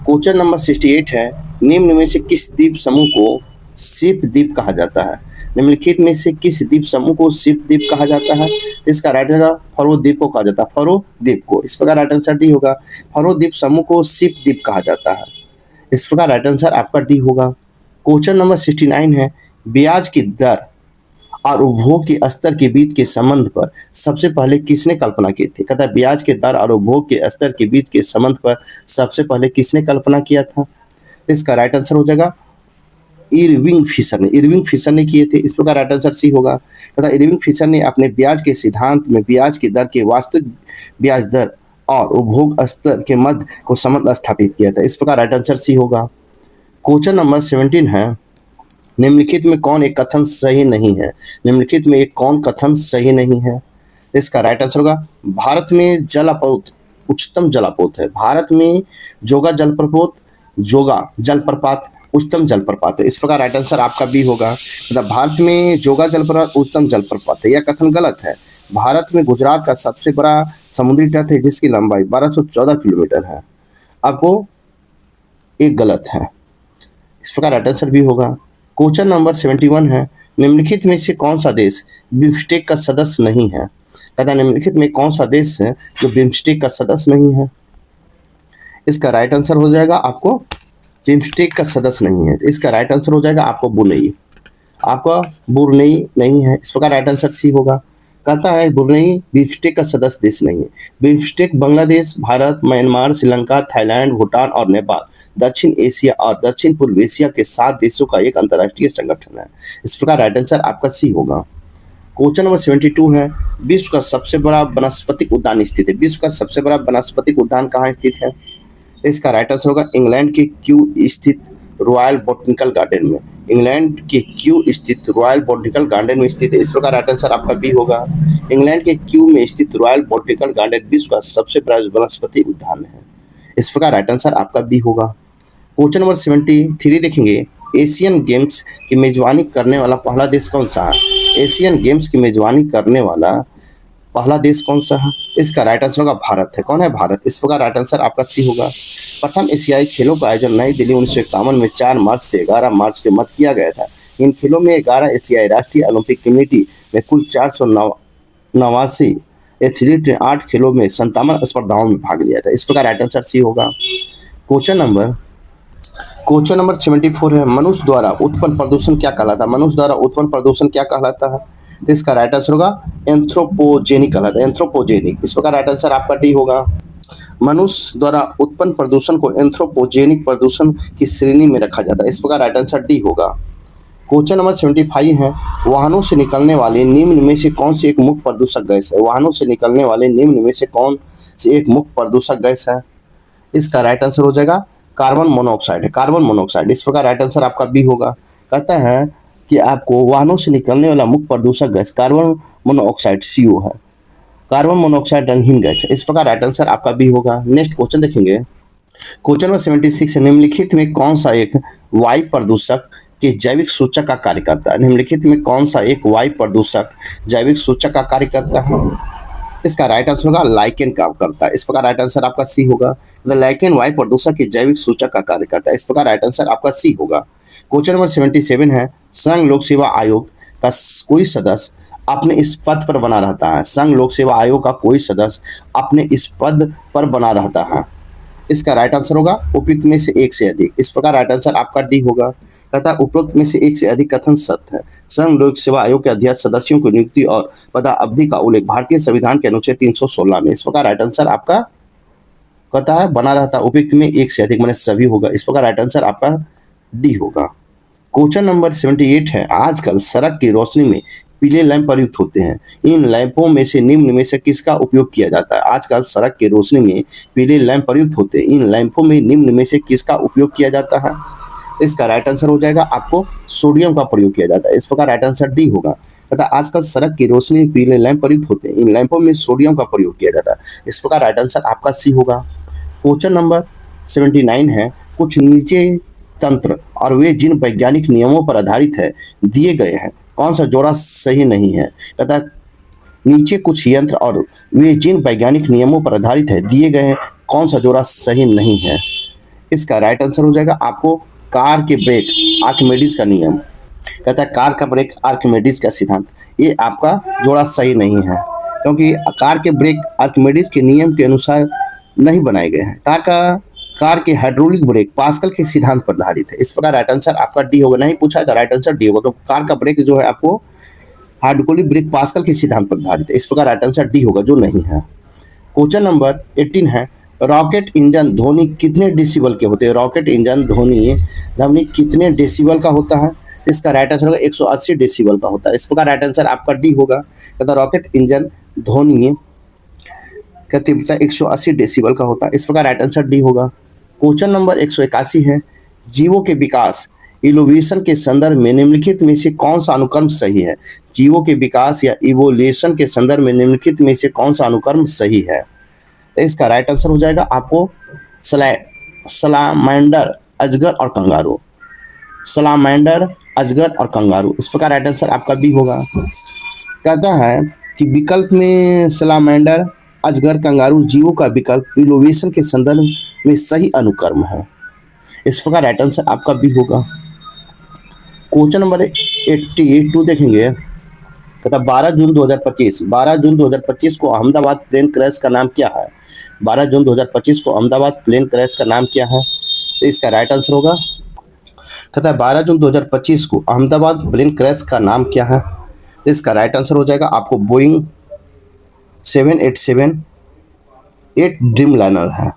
क्वेश्चन नंबर 68 है, निम्न में से किस द्वीप समूह को सीप द्वीप कहा जाता है? निम्नलिखित में से किस द्वीप समूह को सीप द्वीप कहा जाता है? इसका राइट आंसर फरो द्वीप को कहा जाता है। फरो द्वीप को। इस प्रकार राइट आंसर डी होगा। फरो द्वीप समूह को सीप द्वीप कहा जाता है। इस प्रकार राइट आंसर आपका डी होगा। क्वेश्चन नंबर 69 है, ब्याज की दर और उपभोग के स्तर के बीच के संबंध पर सबसे पहले किसने कल्पना की थी? कहता है ब्याज के दर और उपभोग के स्तर के बीच के संबंध पर सबसे पहले किसने कल्पना किया था? इसका राइट आंसर हो जाएगा इरविंग फिशर ने किए थे। इस प्रकार राइट आंसर सी होगा। तथा इरविंग फिशर ने अपने ब्याज के सिद्धांत में ब्याज की दर के वास्तविक ब्याज दर और उपभोग स्तर के मध्य को संबंध स्थापित किया था। इस प्रकार राइट आंसर सी होगा। क्वेश्चन नंबर 17 है, निम्नलिखित में कौन एक कथन सही नहीं है? निम्नलिखित में एक कौन कथन सही नहीं है? इसका राइट आंसर होगा भारत में जलापोत उच्चतम जलापोत है। भारत में जोगा जलप्रपात उच्चतम जलप्रपात है। इस प्रकार राइट आंसर आपका बी होगा। मतलब भारत में जोगा जलप्रपात उच्चतम जलप्रपात है। यह कथन गलत है। भारत में गुजरात का सबसे बड़ा समुद्री तट है जिसकी लंबाई 1214 किलोमीटर है। आपको एक गलत है। इस प्रकार राइट आंसर भी होगा। क्वेश्चन नंबर 71 है, निम्नलिखित में से कौन सा देश बिम्स्टेक का सदस्य नहीं है? कहता है निम्नलिखित में कौन सा देश है जो बिम्स्टेक का सदस्य नहीं है? इसका राइट आंसर हो जाएगा आपको बिम्स्टेक का सदस्य नहीं है। इसका राइट आंसर हो जाएगा आपको ब्रुनेई। आपका ब्रुनेई नहीं है। इस प्रकार राइट आंसर सी होगा। कहता है ब्रुनेई बिम्स्टेक का सदस्य देश नहीं है। BIMSTEC Bangladesh, Bharat, Myanmar, Sri Lanka, Thailand, Bhutan और नेपाल दक्षिण एशिया और दक्षिण पूर्व एशिया के 7 देशों का एक अंतर्राष्ट्रीय संगठन है। इस प्रकार राइट आंसर आपका सी होगा। क्वेश्चन नंबर 72 है, विश्व का सबसे बड़ा वनस्पतिक उद्यान स्थित है। विश्व का सबसे बड़ा वनस्पतिक उद्यान कहाँ स्थित है? इसका राइट आंसर होगा इंग्लैंड के क्यू स्थित रॉयल बॉटनिकल गार्डन में। इंग्लैंड के क्यू स्थित रॉयल बोटेनिकल गार्डन में स्थित है? इस प्रकार राइट आंसर आपका बी होगा। इंग्लैंड के क्यू में स्थित रॉयल बोटेनिकल गार्डन विश्व का सबसे बड़ा वनस्पति उद्यान है। इस प्रकार राइट आंसर आपका बी होगा। क्वेश्चन नंबर 73 देखेंगे, एशियन गेम्स की मेजबानी करने वाला पहला देश कौन सा है? एशियन गेम्स की मेजबानी करने वाला पहला देश कौन सा है? इसका राइट आंसर होगा भारत है। कौन है? भारत। इस प्रकार राइट आंसर आपका सी होगा। प्रथम एशियाई खेलों का आयोजन नई दिल्ली 1951 में 4 मार्च से 11 मार्च के मध्य किया गया था। इन खेलों में 11 एशियाई राष्ट्रीय ओलंपिक कमेटी में कुल 489 एथलीट ने 8 खेलों में 57 स्पर्धाओं में भाग लिया था। इस प्रकार राइट आंसर सी होगा। क्वेश्चन नंबर 74 है, मनुष्य द्वारा उत्पन्न प्रदूषण क्या कहलाता है? मनुष्य द्वारा उत्पन्न प्रदूषण क्या कहलाता है? इसका राइट आंसर होगा एंथ्रोपोजेनिक कहलाता है। एंथ्रोपोजेनिक। इस प्रकार राइट आंसर आपका डी होगा। मनुष्य द्वारा उत्पन्न प्रदूषण को एंथ्रोपोजेनिक प्रदूषण की श्रेणी में रखा जाता है। इस प्रकार राइट आंसर डी होगा। क्वेश्चन नंबर 75 है, वाहनों से निकलने वाले निम्न में से कौन सी एक मुख्य प्रदूषक गैस है? वाहनों से निकलने वाले निम्न में से कौन सी एक मुख्य प्रदूषक गैस है? इसका राइट आंसर हो जाएगा कार्बन मोनोऑक्साइड है। Carbon monoxide. इस प्रकार राइट आंसर आपका बी होगा। कहता है कि आपको वाहनों से निकलने वाला मुख्य प्रदूषक गैस कार्बन मोनोऑक्साइड CO है। कार्बन मोनोऑक्साइड रंगहीन गैस है। इस प्रकार राइट आंसर आपका बी होगा। नेक्स्ट क्वेश्चन देखेंगे। क्वेश्चन नंबर 76 है, निम्नलिखित में कौन सा एक वायु प्रदूषक के जैविक सूचक का कार्य करता है? निम्नलिखित में कौन सा एक वायु प्रदूषक जैविक सूचक का कार्य करता है? इसका राइट आंसर होगा लाइकेन काम करता है। इस प्रकार राइट आंसर आपका सी होगा। लाइकेन वायु प्रदूषक के जैविक सूचक का कार्य करता है। इस प्रकार राइट आंसर आपका सी होगा। क्वेश्चन नंबर 77 है, संघ लोक सेवा आयोग का कोई सदस्य अपने इस पद पर बना रहता है? संघ लोक सेवा आयोग का कोई सदस्य अपने इस पद पर बना रहता है? इसका राइट आंसर होगा उपयुक्त में से एक से अधिक। इस प्रकार राइट आंसर आपका डी होगा। कहता है उपरोक्त में से एक से अधिक कथन सत्य है। संघ लोक सेवा आयोग के अध्यक्ष सदस्यों की नियुक्ति और पदावधि का उल्लेख भारतीय संविधान के अनुच्छेद 316 में। इस प्रकार राइट आंसर आपका कहता है बना रहता है उपयुक्त में एक से अधिक मैंने सभी होगा। इस प्रकार राइट आंसर आपका डी होगा। क्वेश्चन नंबर 78 है, आजकल सड़क की रोशनी में पीले लैंप प्रयुक्त होते हैं। इन लैंपों में से निम्न में से किसका उपयोग किया जाता है? आजकल सड़क की रोशनी में पीले लैंप प्रयुक्त होते हैं। इन लैंपों में निम्न में से किसका उपयोग किया जाता है? इसका राइट आंसर हो जाएगा आपको सोडियम का प्रयोग किया जाता है। इस प्रकार राइट आंसर डी होगा। तथा आजकल सड़क की रोशनी में पीले लैंप प्रयुक्त होते हैं। इन लैंपों में सोडियम का प्रयोग किया जाता है। इस प्रकार राइट आंसर आपका सी होगा। क्वेश्चन नंबर 79 है, कुछ नीचे तंत्र और वे जिन वैज्ञानिक नियमों पर आधारित है दिए गए हैं, कौन सा जोड़ा सही नहीं है? कहता नीचे कुछ यंत्र और वे जिन वैज्ञानिक नियमों पर आधारित है दिए गए हैं, कौन सा जोड़ा सही नहीं है? इसका राइट आंसर हो जाएगा आपको कार के ब्रेक आर्किमिडीज का नियम। कहता है कार का ब्रेक आर्किमिडीज का सिद्धांत, ये आपका जोड़ा सही नहीं है, क्योंकि कार के ब्रेक आर्किमिडीज के नियम के अनुसार नहीं बनाए गए हैं। कार के हाइड्रोलिक ब्रेक पास्कल के सिद्धांत पर आधारित है। इस प्रकार राइट आंसर आपका डी होगा। नहीं पूछा है तो राइट आंसर डी होगा, तो कार का ब्रेक जो है आपको हाइड्रोलिक ब्रेक पास्कल के सिद्धांत पर आधारित है। इस प्रकार राइट आंसर डी होगा, जो नहीं है। क्वेश्चन नंबर 18 है, रॉकेट इंजन ध्वनि कितने डेसिबल के होते हैं? रॉकेट इंजन ध्वनि कितने डेसिबल का होता है? इसका राइट आंसर होगा 180 डेसिबल का होता है। इस प्रकार राइट आंसर आपका डी होगा। तथा रॉकेट इंजन ध्वनि का तीव्रता 180 डेसिबल का होता है। इस प्रकार राइट आंसर डी होगा। क्वेश्चन नंबर 181 है, जीवों के विकास इवोल्यूशन के संदर्भ में निम्नलिखित में से कौन सा अनुक्रम सही है? जीवों के विकास या इवोल्यूशन के संदर्भ में निम्नलिखित में से कौन सा अनुक्रम सही है? इसका राइट आंसर हो जाएगा आपको सलामांडर, अजगर और कंगारू। सलामांडर, अजगर और कंगारू। इस प्रकार राइट आंसर आपका बी होगा। कहता है कि विकल्प में सलामांडर, अजगर, कंगारू जीवों का विकल्प इवोल्यूशन के संदर्भ में सही अनुक्रम है। इस प्रकार राइट आंसर आपका बी होगा। क्वेश्चन नंबर 82 देखेंगे। कहता 12 जून 2025 को अहमदाबाद प्लेन क्रैश का नाम क्या है? 12 जून 2025 को अहमदाबाद प्लेन क्रैश का नाम क्या है? तो इसका राइट आंसर होगा। कहता है 12 जून 2025 को अहमदाबाद प्लेन क्रैश का नाम क्या है? इसका राइट आंसर हो जाएगा आपको बोइंग 787-8 ड्रीम लाइनर है।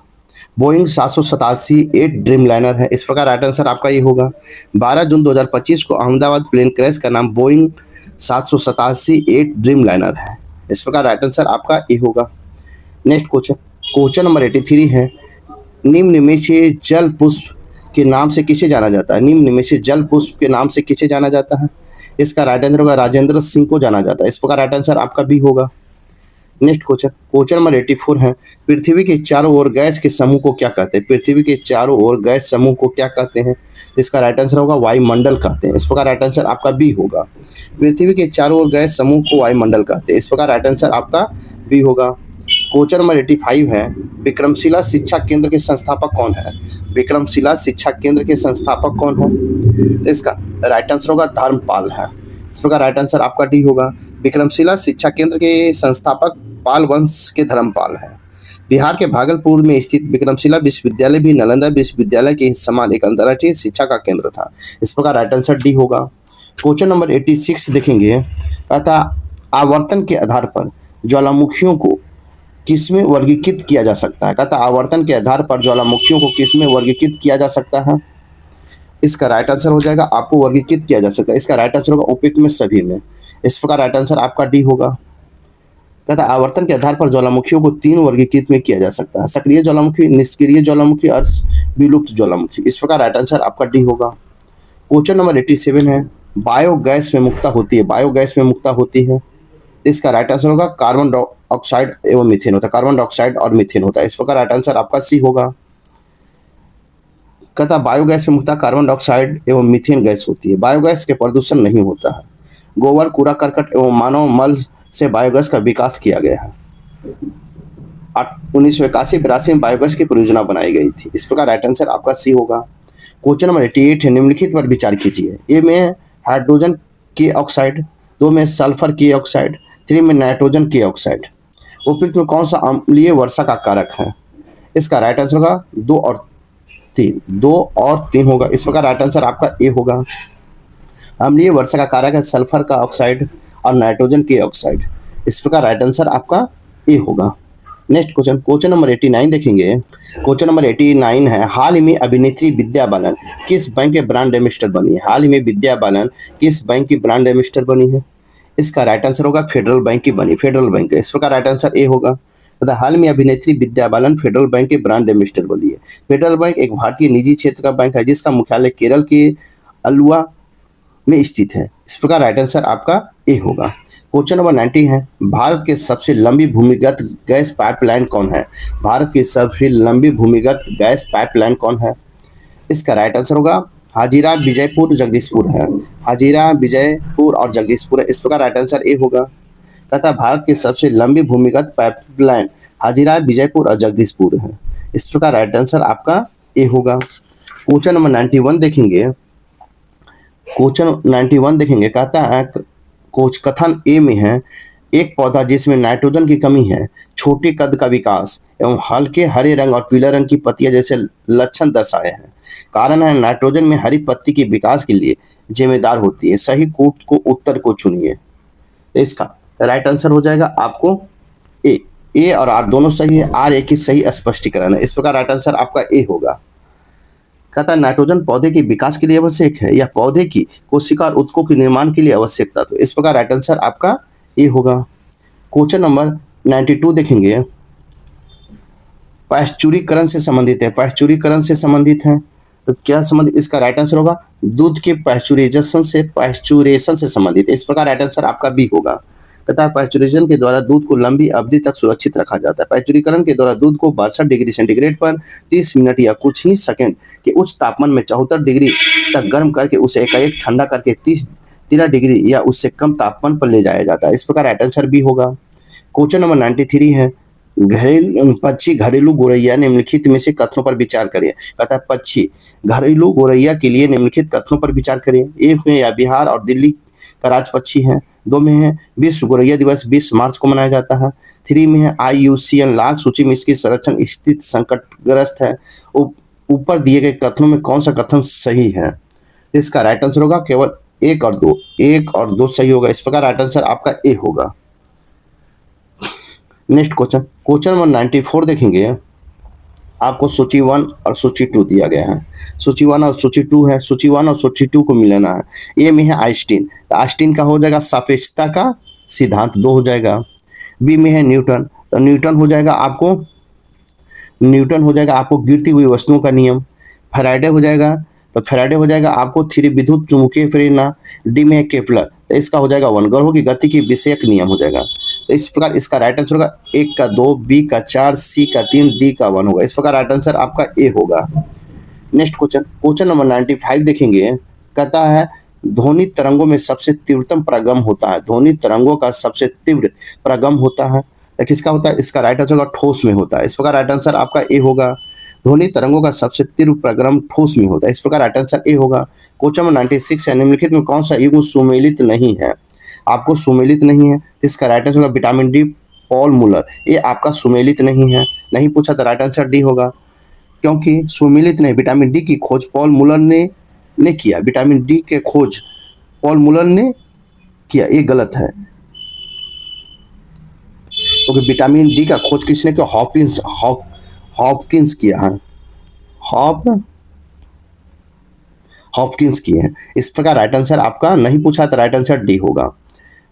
बोइंग 787-8 ड्रीम लाइनर है। इस प्रकार राइट आंसर आपका ये होगा। 12 जून 2025 को अहमदाबाद प्लेन क्रैश का नाम बोइंग 787-8 ड्रीम लाइनर है। इस प्रकार राइट आंसर आपका ये होगा। नेक्स्ट क्वेश्चन नंबर 83 है, निम्न में से जल पुष्प के नाम से किसे जाना जाता है? निम्न में से जल पुष्प के नाम से किसे जाना जाता है? इसका राइट आंसर होगा राजेंद्र सिंह को जाना जाता है। इस प्रकार राइट आंसर आपका बी होगा। नेक्स्ट क्वेश्चन, क्वेश्चन नंबर 84 है, पृथ्वी के चारों ओर गैस के समूह को क्या कहते हैं? पृथ्वी के चारों ओर गैस समूह को क्या कहते हैं? इसका राइट आंसर होगा वायुमंडल कहते हैं। इस प्रकार राइट आंसर आपका बी होगा। पृथ्वी के चारों ओर गैस समूह को वायुमंडल कहते हैं। इस प्रकार राइट आंसर आपका बी होगा। क्वेश्चन नंबर 85 है, विक्रमशिला शिक्षा केंद्र के संस्थापक कौन है? विक्रमशिला शिक्षा केंद्र के संस्थापक कौन है? इसका राइट आंसर होगा धर्मपाल है। इस प्रकार राइट आंसर आपका डी होगा। विक्रमशिला शिक्षा केंद्र के संस्थापक पाल वंश के धर्मपाल हैं। बिहार के भागलपुर में स्थित विक्रमशिला विश्वविद्यालय भी नालंदा विश्वविद्यालय के समान एक अंतर्राष्ट्रीय शिक्षा का केंद्र था। इस प्रकार राइट आंसर डी होगा। क्वेश्चन नंबर 86 देखेंगे, कहता आवर्तन के आधार पर ज्वालामुखियों को किसमें वर्गीकृत किया जा सकता है? कहता आवर्तन के आधार पर ज्वालामुखियों को किसमें वर्गीकृत किया जा सकता है? इसका राइट आंसर हो जाएगा आपको वर्गीकृत किया जा सकता है। इसका राइट आंसर होगा उपयुक्त में सभी में। इस प्रकार राइट आंसर आपका डी होगा। कहता आवर्तन के आधार पर ज्वालामुखियों को 3 वर्गीकृत में किया जा सकता है, सक्रिय ज्वालामुखी, निष्क्रिय ज्वालामुखी और विलुप्त ज्वालामुखी। इस प्रकार राइट आंसर आपका डी होगा। क्वेश्चन नंबर 87 है, बायोगैस में मुक्ता होती है, बायोगैस में मुक्ता होती है। इसका राइट आंसर होगा कार्बन डाइऑक्साइड एवं मीथेन होता है, कार्बन डाइऑक्साइड और मीथेन होता है। इस प्रकार राइट आंसर आपका सी होगा। कहता बायोगैस में मुक्ता कार्बन डाइऑक्साइड एवं मीथेन गैस होती है। बायोगैस के प्रदूषण नहीं होता है। गोबर, कूड़ा करकट एवं मानव मल से बायोगैस का विकास किया गया है। 1981-82 में बायोगैस की परियोजना बनाई गई थी। इस प्रकार राइट आंसर आपका सी होगा। क्वेश्चन नंबर 88 है, निम्नलिखित पर विचार कीजिए। ए में हाइड्रोजन के ऑक्साइड, 2 में सल्फर के ऑक्साइड, 3 में नाइट्रोजन के ऑक्साइड। उपयुक्त में कौन सा अम्लीय वर्षा का कारक है? इसका राइट आंसर होगा 2 और 3 होगा। इस प्रकार राइट आंसर आपका ए होगा। अम्लीय वर्षा का कारक है सल्फर का ऑक्साइड और नाइट्रोजन के ऑक्साइड। इस प्रकार राइट आंसर आपका ए होगा। नेक्स्ट क्वेश्चन, क्वेश्चन नंबर 89 देखेंगे। क्वेश्चन नंबर 89 है, हाल ही में अभिनेत्री विद्या बालन किस बैंक के ब्रांड एम्बेसडर बनी है? हाल ही में विद्या बालन किस बैंक की ब्रांड एम्बेसडर बनी है? इसका राइट आंसर होगा फेडरल बैंक की बनी, फेडरल बैंक। इस प्रकार राइट आंसर ए होगा। हाल में अभिनेत्री विद्या बालन फेडरल बैंक के ब्रांड एम्बेसडर बनी है। फेडरल बैंक एक भारतीय निजी क्षेत्र का बैंक है जिसका मुख्यालय केरल के अलुवा में स्थित है। इस प्रकार राइट आंसर आपका ए होगा। क्वेश्चन नंबर 90 है, भारत के सबसे लंबी भूमिगत गैस पाइपलाइन कौन है? भारत की सबसे लंबी भूमिगत गैस पाइपलाइन कौन है? इसका राइट आंसर होगा हाजीरा, विजयपुर, जगदीशपुर है। हाजीरा, विजयपुर और जगदीशपुर है। इस प्रकार राइट आंसर ए होगा। कहता भारत की सबसे लंबी भूमिगत पाइपलाइन हाजीरा, विजयपुर और जगदीशपुर है। इस प्रकार राइट आंसर आपका ए होगा। क्वेश्चन नंबर 91 देखेंगे। क्वेश्चन 91 देखेंगे, कहता है कोच कथन ए में है, एक पौधा जिसमें नाइट्रोजन की कमी है, छोटे कद का विकास एवं हल्के हरे रंग और पीले रंग की पत्तियां जैसे लक्षण दर्शाए हैं। कारण है नाइट्रोजन में हरी पत्ती के विकास के लिए जिम्मेदार होती है। सही कोट को उत्तर को चुनिए। इसका राइट आंसर हो जाएगा आपको ए और आर दोनों सही है। आर ए की सही स्पष्टीकरण है। इस प्रकार राइट आंसर आपका ए होगा। कहता है नाइट्रोजन पौधे के विकास के लिए आवश्यक है या पौधे की कोशिका और उत्तकों के निर्माण के लिए आवश्यकता। तो इस प्रकार राइट आंसर आपका ए होगा। क्वेश्चन नंबर 92 देखेंगे, पाश्चुरीकरण से संबंधित है। पाश्चुरीकरण से संबंधित है तो क्या संबंधित? इसका राइट आंसर होगा दूध के पाश्चुराइजेशन से संबंधित। इस प्रकार राइट आंसर आपका बी होगा। कहता है पाश्चुराइजेशन के द्वारा दूध को लंबी अवधि तक सुरक्षित रखा जाता है। पाश्चुरीकरण के द्वारा दूध को 62 डिग्री सेंटीग्रेड पर 30 मिनट या कुछ ही सेकंड के उच्च तापमान में 74 डिग्री तक गर्म करके उसे एकाएक ठंडा करके 13 डिग्री या उससे कम तापमान पर ले जाया जाता है। इस प्रकार राइट आंसर बी होगा। क्वेश्चन नंबर 93 है, पक्षी घरेलू गोरैया निम्नलिखित में से कथनों पर विचार करें। कहता है पक्षी घरेलू गोरैया के लिए निम्नलिखित कथनों पर विचार करें। एक में या बिहार और दिल्ली का राज पक्षी है। 2 में है विश्व गोरैया दिवस 20 मार्च को मनाया जाता है। 3 में है IUCN लाल सूची में इसकी संरक्षण स्थिति संकटग्रस्त है। ऊपर दिए गए कथनों में कौन सा कथन सही है? इसका राइट आंसर होगा केवल 1 और 2। 1 और 2 सही होगा। इस प्रकार राइट आंसर आपका ए होगा। नेक्स्ट क्वेश्चन, क्वेश्चन नंबर 94 देखेंगे। आपको सूची 1 और सूची 2 दिया गया है। सूची 1 और सूची 2 है। सूची 1 और सूची 2 को मिलाना है। ए में है आइंस्टीन, तो आइंस्टीन का हो जाएगा सापेक्षता का सिद्धांत 2 हो जाएगा। बी में है न्यूटन, तो न्यूटन हो जाएगा आपको गिरती हुई वस्तुओं का नियम। फैराडे हो जाएगा, तो फैराडे हो जाएगा आपको 3 विद्युत चुंबकीय प्रेरणा, डी में है केपलर, तो इसका हो जाएगा 1 ग्रहों की गति की विषयक नियम हो जाएगा। तो इस प्रकार इसका राइट आंसर होगा 1 का 2, बी का 4, सी का 3, डी का 1 होगा। इस प्रकार राइट आंसर आपका ए होगा। नेक्स्ट क्वेश्चन, क्वेश्चन नंबर 95 देखेंगे, कहता है ध्वनि तरंगों में सबसे तीव्रतम परागम होता है। ध्वनि तरंगों का सबसे तीव्र परागम होता है, तो किसका होता है? इसका राइट आंसर होगा ठोस में होता है। इस प्रकार राइट आंसर आपका ए होगा। ध्वनि तरंगों का सबसे तीव्र परागम ठोस में होता है, इस प्रकार राइट आंसर ए होगा। क्वेश्चन नंबर 96 है, निम्नलिखित में कौन सा युग्म सुमेलित नहीं है? आपको सुमेलित नहीं है, इसका राइट आंसर होगा विटामिन डी, पॉल मूलर, ये आपका सुमेलित नहीं है। नहीं पूछा तो राइट आंसर डी होगा, क्योंकि सुमेलित नहीं। विटामिन डी की खोज पॉल मूलर ने किया, विटामिन डी के खोज पॉल मूलर ने किया, ये गलत है, क्योंकि तो विटामिन डी का खोज किसने किया? हॉपकिंस किया है, हॉपकिंस किए हैं। इस प्रकार राइट आंसर आपका नहीं पूछा तो राइट आंसर डी होगा।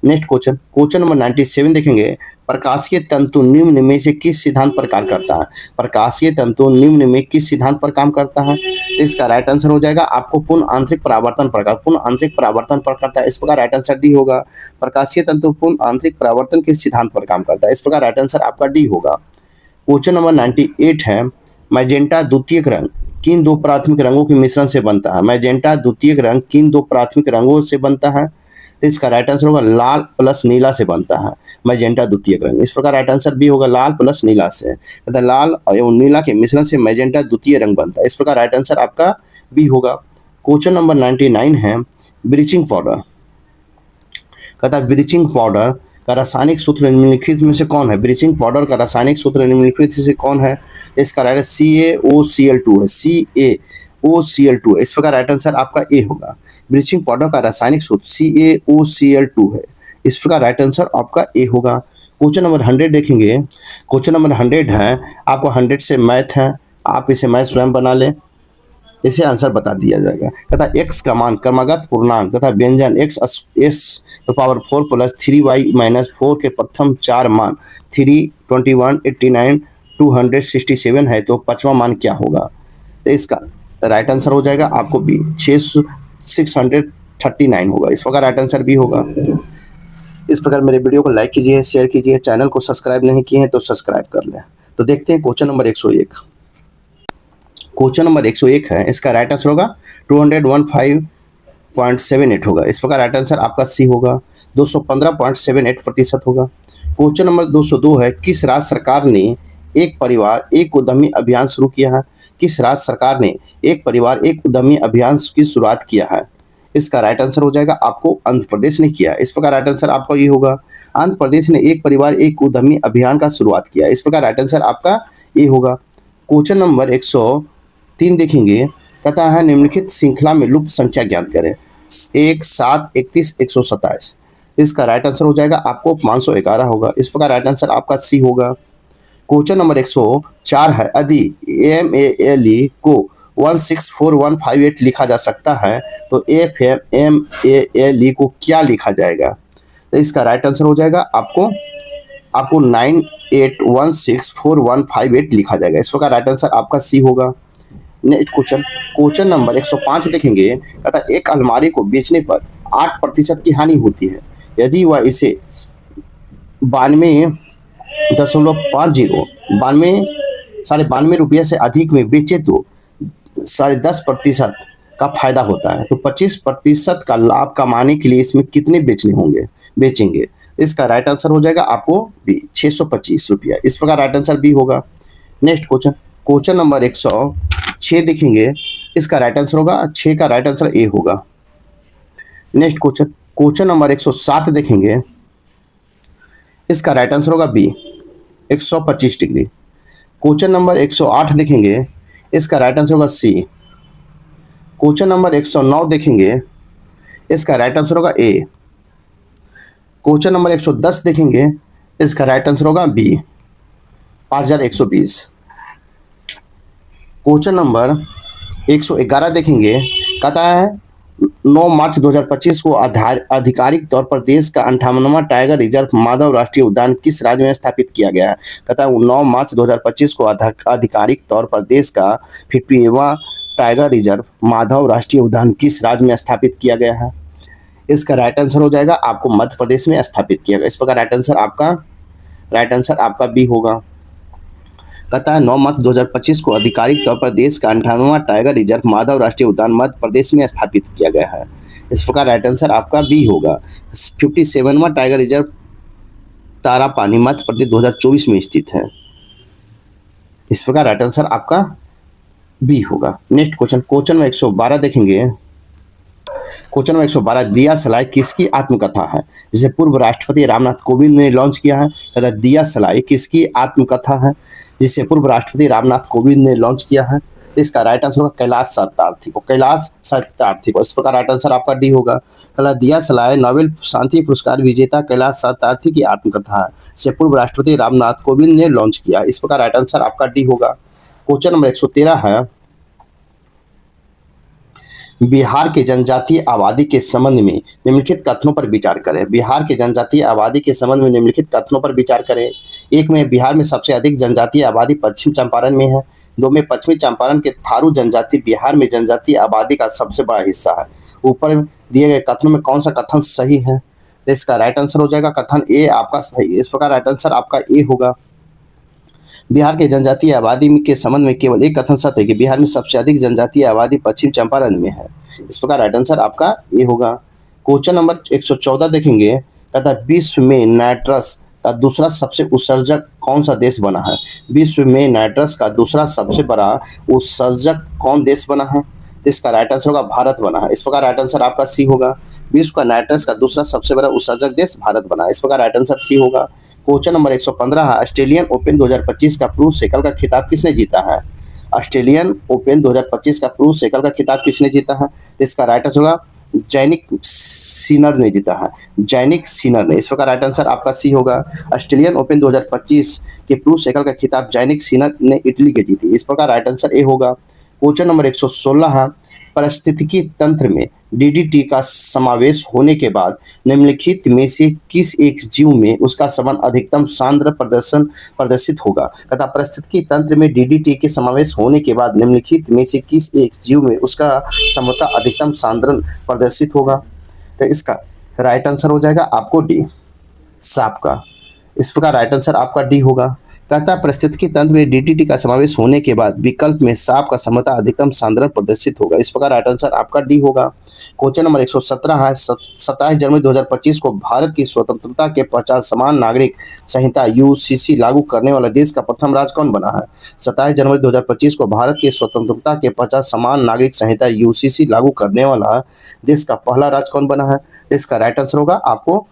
नेक्स्ट क्वेश्चन, क्वेश्चन नंबर 97 देखेंगे, प्रकाशीय तंतु निम्न में से किस सिद्धांत पर कार्य करता है? प्रकाशीय तंतु निम्न में किस सिद्धांत पर काम करता है? तो इसका राइट आंसर हो जाएगा आपको पूर्ण आंतरिक परावर्तन प्रकार, पूर्ण आंतरिक परावर्तन पर करता है। इस प्रकार राइट आंसर डी होगा। प्रकाशीय तंतु पूर्ण आंतरिक परावर्तन किस सिद्धांत पर काम करता है? इस प्रकार राइट आंसर आपका डी होगा। क्वेश्चन नंबर 98 है, मैजेंटा द्वितीयक रंग किन दो प्राथमिक रंगों के मिश्रण से बनता है? मैजेंटा द्वितीयक रंग किन दो प्राथमिक रंगों से बनता है? तो इसका राइट आंसर होगा लाल प्लस नीला से बनता है मैजेंटा द्वितीयक रंग। इस प्रकार राइट आंसर बी होगा, लाल प्लस नीला से, अर्थात लाल एवं नीला के मिश्रण से मैजेंटा द्वितीय रंग बनता है। इस प्रकार राइट आंसर आपका बी होगा। क्वेश्चन नंबर 99 है, ब्लीचिंग पाउडर, कहता है ब्लीचिंग पाउडर का रासायनिक सूत्र निम्नलिखित में से कौन है? ब्लीचिंग पाउडर का रासायनिक सूत्र निम्नलिखित से कौन है? इसका राइट CaOCl2 है, CaOCl2 है। इस प्रकार राइट आंसर आपका ए होगा। ब्लीचिंग पाउडर का रासायनिक सूत्र CaOCl2 है, इस प्रकार राइट आंसर आपका ए होगा। क्वेश्चन नंबर 100 देखेंगे, क्वेश्चन नंबर 100 है, आपको 100 से मैथ है, आप इसे मैथ स्वयं बना लें, इसे आंसर बता दिया जाएगा। तथा x का मान क्रमागत पूर्णांक तथा व्यंजन x power 4 plus 3y minus 4 के प्रथम 4 मान 3, 21, 89, 267 है, तो पांचवा मान क्या होगा? तो इसका राइट आंसर हो जाएगा आपको बी, 639 होगा। इस प्रकार राइट आंसर बी होगा। इस प्रकार मेरे वीडियो को लाइक कीजिए, शेयर कीजिए, चैनल को सब्सक्राइब नहीं किए हैं तो सब्सक्राइब कर लें। तो देखते हैं क्वेश्चन नंबर 101। क्वेश्चन नंबर 101 है, इसका राइट आंसर होगा 215.78 होगा। इस प्रकार राइट आंसर आपका सी होगा, 215.78% होगा। क्वेश्चन नंबर 202 है, किस राज्य सरकार ने एक परिवार एक उद्यमी अभियान शुरू किया है? किस राज्य सरकार ने एक परिवार एक उद्यमी अभियान की शुरुआत किया है? इसका राइट आंसर हो जाएगा आपको आंध्र प्रदेश ने किया। इस प्रकार राइट आंसर आपका ये होगा, आंध्र प्रदेश ने एक परिवार एक उद्यमी अभियान का शुरुआत किया। इस प्रकार राइट आंसर आपका ये होगा। क्वेश्चन नंबर 103 देखेंगे, कहता है निम्नलिखित श्रृंखला में लुप्त संख्या ज्ञात करें, 1, 7, 31, 127। इसका राइट आंसर हो जाएगा आपको 511 होगा। इस प्रकार राइट आंसर आपका सी होगा। क्वेश्चन नंबर 104 है, यदि MALE को 164158 लिखा जा सकता है तो FMALE को क्या लिखा जाएगा? तो इसका राइट आंसर हो जाएगा आपको 98164158 लिखा जाएगा। इस प्रकार राइट आंसर आपका सी होगा। नेक्स्ट क्वेश्चन नंबर 105 देखेंगे, कहता है एक अलमारी को बेचने पर 8% की हानि होती है, यदि वह इसे 92.50 रुपये से अधिक में बेचे तो 10.5% का फायदा होता है, तो 25% का लाभ कमाने के लिए इसमें कितने बेचेंगे? इसका राइट आंसर हो जाएगा आपको बी, 625 रुपया। इस प्रकार राइट आंसर बी होगा। नेक्स्ट क्वेश्चन नंबर 106 देखेंगे, इसका राइट आंसर होगा 6 का राइट आंसर ए होगा। नेक्स्ट क्वेश्चन नंबर 107 देखेंगे, इसका राइट आंसर होगा बी, 125 डिग्री। क्वेश्चन नंबर 108 देखेंगे, इसका राइट आंसर होगा सी। क्वेश्चन नंबर 109 देखेंगे, इसका राइट आंसर होगा ए। क्वेश्चन नंबर 110 देखेंगे, इसका राइट आंसर होगा बी, 5120। क्वेश्चन नंबर 111 देखेंगे, कहता है 9 मार्च 2025 को आधिकारिक तौर पर देश का 58वां टाइगर रिजर्व माधव राष्ट्रीय उद्यान किस राज्य में स्थापित किया गया है? कहता है 9 मार्च 2025 को आधिकारिक तौर पर देश का 50वां टाइगर रिजर्व माधव राष्ट्रीय उद्यान किस राज्य में स्थापित किया गया है? इसका राइट आंसर हो जाएगा आपको मध्य प्रदेश में स्थापित किया गया। इस प्रकार राइट आंसर आपका बी होगा। कहता है 9 मार्च 2025 को आधिकारिक तौर पर देश का 98वां टाइगर रिजर्व माधव राष्ट्रीय उद्यान मध्य प्रदेश में स्थापित किया गया है। इस प्रकार राइट आंसर आपका बी होगा। 57वां टाइगर रिजर्व तारापानी मध्य प्रदेश 2024 में स्थित है। इस प्रकार राइट आंसर आपका बी होगा। नेक्स्ट क्वेश्चन में 112 देखेंगे। क्वेश्चन नंबर 112 दिया सलाई किसकी आत्मकथा है जिसे पूर्व राष्ट्रपति रामनाथ कोविंद ने लॉन्च किया है? कहता है दिया सलाई किसकी आत्मकथा है जिसे पूर्व राष्ट्रपति रामनाथ कोविंद ने लॉन्च किया है? इसका राइट आंसर होगा कैलाश सत्यार्थी को। इस प्रकार राइट आंसर आपका डी होगा। कहता दिया सलाई नोबेल शांति पुरस्कार विजेता कैलाश सत्यार्थी की आत्मकथा है जिसे पूर्व राष्ट्रपति रामनाथ कोविंद ने लॉन्च किया। इस प्रकार राइट आंसर आपका डी होगा। क्वेश्चन नंबर 113 है बिहार के जनजातीय आबादी के संबंध में निम्नलिखित कथनों पर विचार करें। बिहार के जनजातीय आबादी के संबंध में निम्नलिखित कथनों पर विचार करें। एक में बिहार में सबसे अधिक जनजातीय आबादी पश्चिम चंपारण में है। 2 में पश्चिमी चंपारण के थारू जनजाति बिहार में जनजातीय आबादी का सबसे बड़ा हिस्सा है। ऊपर दिए गए कथनों में कौन सा कथन सही है? तो इसका राइट आंसर हो जाएगा कथन ए आपका सही। इस प्रकार राइट आंसर आपका ए होगा। बिहार के जनजातीय आबादी के संबंध में केवल एक कथन सत्य है कि बिहार में सबसे अधिक जनजातीय आबादी पश्चिम चंपारण में है। इस प्रकार राइट आंसर आपका ए होगा। क्वेश्चन नंबर 114 देखेंगे। कहता है विश्व में नाइट्रस का दूसरा सबसे उत्सर्जक कौन सा देश बना है? विश्व में नाइट्रस का दूसरा सबसे बड़ा उत्सर्जक कौन देश बना है? इसका राइट आंसर होगा भारत बना है। इस प्रकार राइट आंसर आपका सी होगा। विश्व का नाइट्रस का दूसरा सबसे बड़ा उत्सर्जक देश भारत बना है। इस प्रकार राइट आंसर सी होगा। क्वेश्चन नंबर 115 है ऑस्ट्रेलियन ओपन 2025 का प्रूफ सेकल का खिताब किसने जीता है? ऑस्ट्रेलियन ओपन 2025 का प्रूफ सेकल का खिताब किसने जीता है? इसका राइट आंसर होगा जैनिक सिनर ने जीता है। जैनिक सिनर ने। इस प्रकार राइट आंसर आपका सी होगा। ऑस्ट्रेलियन ओपन 2025 के प्रूफ सेकल का खिताब जैनिक सिनर ने इटली के जीती। इस प्रकार राइट आंसर ए होगा। क्वेश्चन नंबर 116 है पारिस्थितिकी तंत्र में डीडीटी का समावेश होने के बाद निम्नलिखित में से किस एक जीव में उसका संबंध अधिकतम सांद्र प्रदर्शित होगा? कहता पारिस्थितिकी तंत्र में डीडीटी के समावेश होने के बाद निम्नलिखित में से किस एक जीव में उसका संभवतः अधिकतम सांद्रण प्रदर्शित होगा? तो इसका राइट आंसर हो जाएगा आपको डी सांप का। इस प्रकार राइट आंसर आपका डी होगा। कहता पारिस्थितिकी तंत्र में डीडीटी का समावेश होने के बाद विकल्प में सांप का संभवतः अधिकतम सांद्रण प्रदर्शित होगा। इस प्रकार राइट आंसर आपका डी होगा। क्वेश्चन नंबर 117 है 27 जनवरी 2025 को भारत की स्वतंत्रता के पश्चात समान नागरिक संहिता यूसीसी लागू करने वाला देश का प्रथम राज्य कौन बना है? 27 जनवरी 2025 को भारत की स्वतंत्रता के पश्चात समान नागरिक संहिता यूसीसी लागू करने वाला देश का पहला राज्य कौन बना है? इसका राइट आंसर होगा आपको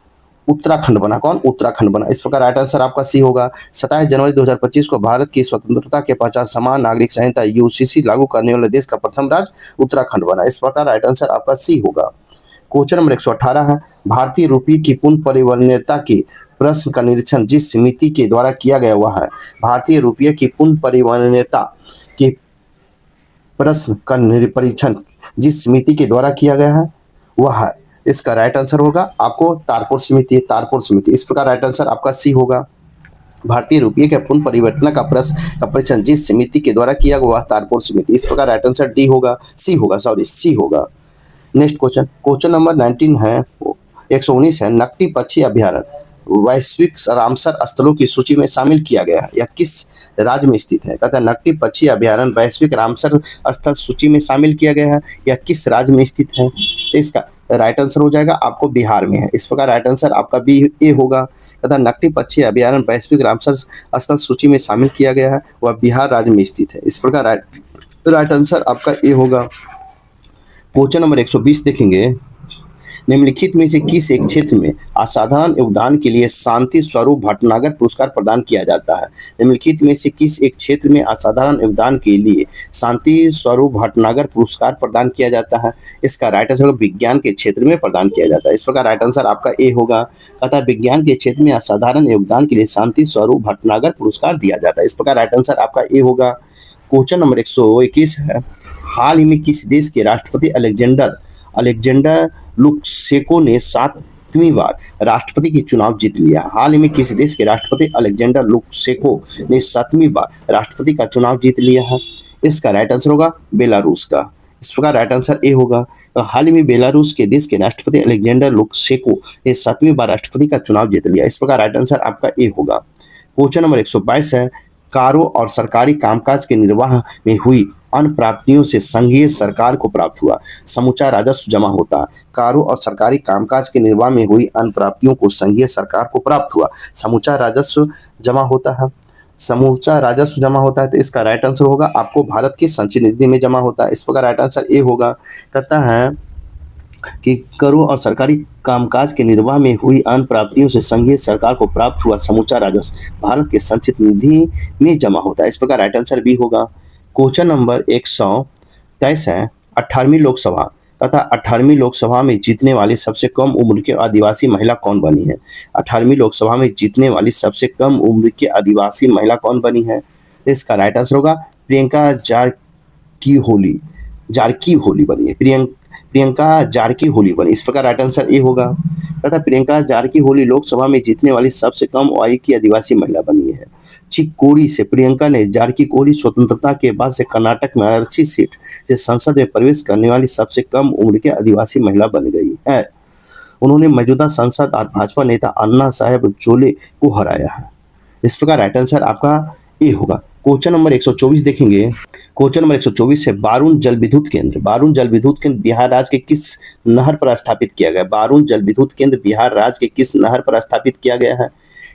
उत्तराखंड बना। कौन? उत्तराखंड बना। इस प्रकार राइट आंसर आपका सी होगा। 27 जनवरी 2025 को भारत की स्वतंत्रता के पश्चात समान नागरिक संहिता यूसीसी लागू करने वाले देश का प्रथम राज्य उत्तराखंड बना। इस प्रकार राइट आंसर आपका सी होगा। क्वेश्चन नंबर 118 है भारतीय रुपये की पुनः परिवर्तनीयता के प्रश्न का निरीक्षण जिस समिति के द्वारा किया गया वह है। भारतीय रुपये की पुनः परिवर्तनीयता के प्रश्न का परीक्षण जिस समिति के द्वारा किया गया है वह है। इसका राइट आंसर होगा आपको तारपुर समिति। इस प्रकार राइट आंसर आपका सी होगा। भारतीय रुपये के पुनः परिवर्तन का प्रश्न का परीक्षण जिस समिति के द्वारा किया गया वह तारपुर समिति। इस प्रकार राइट आंसर डी होगा। सी होगा। नेक्स्ट क्वेश्चन नंबर 19 है 119 है नकटी पक्षी अभ्यारण्य वैश्विक रामसर स्थलों की सूची में शामिल किया गया है यह किस राज्य में स्थित है? कहता है नकटी पक्षी अभ्यारण्य वैश्विक रामसर स्थल सूची में शामिल किया गया है यह किस राज्य में स्थित है? इसका राइट आंसर हो जाएगा आपको बिहार में है। इस प्रकार राइट आंसर आपका बी ए होगा। तथा नकटी पक्षी अभ्यारण्य वैश्विक रामसर स्थल सूची में शामिल किया गया है वह बिहार राज्य में स्थित है। इस प्रकार राइट आंसर आपका ए होगा। क्वेश्चन नंबर 120 देखेंगे निम्नलिखित में से किस एक क्षेत्र में असाधारण योगदान के लिए शांति स्वरूप भटनागर पुरस्कार प्रदान किया जाता है? निम्नलिखित में से किस एक क्षेत्र में असाधारण योगदान के लिए शांति स्वरूप भटनागर पुरस्कार प्रदान किया जाता है? इसका राइट आंसर विज्ञान के क्षेत्र में प्रदान किया जाता है। इस प्रकार राइट आंसर आपका ए होगा। कहता है विज्ञान के क्षेत्र में असाधारण योगदान के लिए शांति स्वरूप भटनागर पुरस्कार दिया जाता है। इस प्रकार राइट आंसर आपका ए होगा। क्वेश्चन नंबर 121 है हाल ही में किस देश के राष्ट्रपति अलेक्जेंडर लुकाशेंको ने 7वीं बार राष्ट्रपति की चुनाव जीत लिया? हाल ही में किसी देश के राष्ट्रपति अलेक्जेंडर लुकाशेंको ने 7वीं बार राष्ट्रपति का चुनाव जीत लिया है? इसका राइट आंसर होगा बेलारूस का। इस प्रकार राइट आंसर ए होगा। तो हाल ही में बेलारूस के देश के राष्ट्रपति अलेक्जेंडर लुकाशेंको ने 7वीं बार राष्ट्रपति का चुनाव जीत लिया। इस प्रकार राइट आंसर आपका ए होगा। क्वेश्चन नंबर 122 है, कारों और सरकारी कामकाज के निर्वाह में हुई अन्य प्राप्तियों से संघीय सरकार को प्राप्त हुआ समूचा राजस्व जमा होता है। कारों और सरकारी कामकाज के निर्वाह में हुई अन्य प्राप्तियों को संघीय सरकार को प्राप्त हुआ समूचा राजस्व जमा होता है। समूचा राजस्व जमा होता है, तो इसका राइट आंसर होगा आपको भारत की संचित निधि में जमा होता है। इस प्रकार राइट आंसर ए होगा। कहता है कि करों और सरकारी कामकाज के निर्वाह में हुई अन्य प्राप्तियों से संघीय सरकार को प्राप्त हुआ समूचा राजस्व भारत के संचित निधि में जमा होता है। इस प्रकार राइट आंसर बी होगा। क्वेश्चन नंबर 123 है, 18वीं लोकसभा तथा 18वीं लोकसभा में जीतने वाली सबसे कम उम्र की आदिवासी महिला कौन बनी है। 18वीं लोकसभा में जीतने वाली सबसे कम उम्र की आदिवासी महिला कौन बनी है। इसका राइट आंसर होगा प्रियंका जारकी होली बनी है। प्रियंका जारकी होली बनी। इस प्रकार राइट आंसर ए होगा। तथा प्रियंका जारकी होली लोकसभा में जीतने वाली सबसे कम आयु की आदिवासी महिला बनी है। चिक्कोडी से प्रियंका ने जारकी होली स्वतंत्रता के बाद से कर्नाटक में आरक्षित सीट से संसद में प्रवेश करने वाली सबसे कम उम्र की आदिवासी महिला बन गई है। उन्होंने मौजूदा सांसद और भाजपा नेता अन्ना साहेब जोले को हराया है। इस प्रकार राइट आंसर आपका ए होगा। क्वेश्चन नंबर 124 देखेंगे। क्वेश्चन नंबर 124 है, बारून जल विद्युत केंद्र बिहार राज्य के किस नहर पर स्थापित किया गया। बारून जल विद्युत केंद्र बिहार राज्य के किस नहर पर स्थापित किया गया है।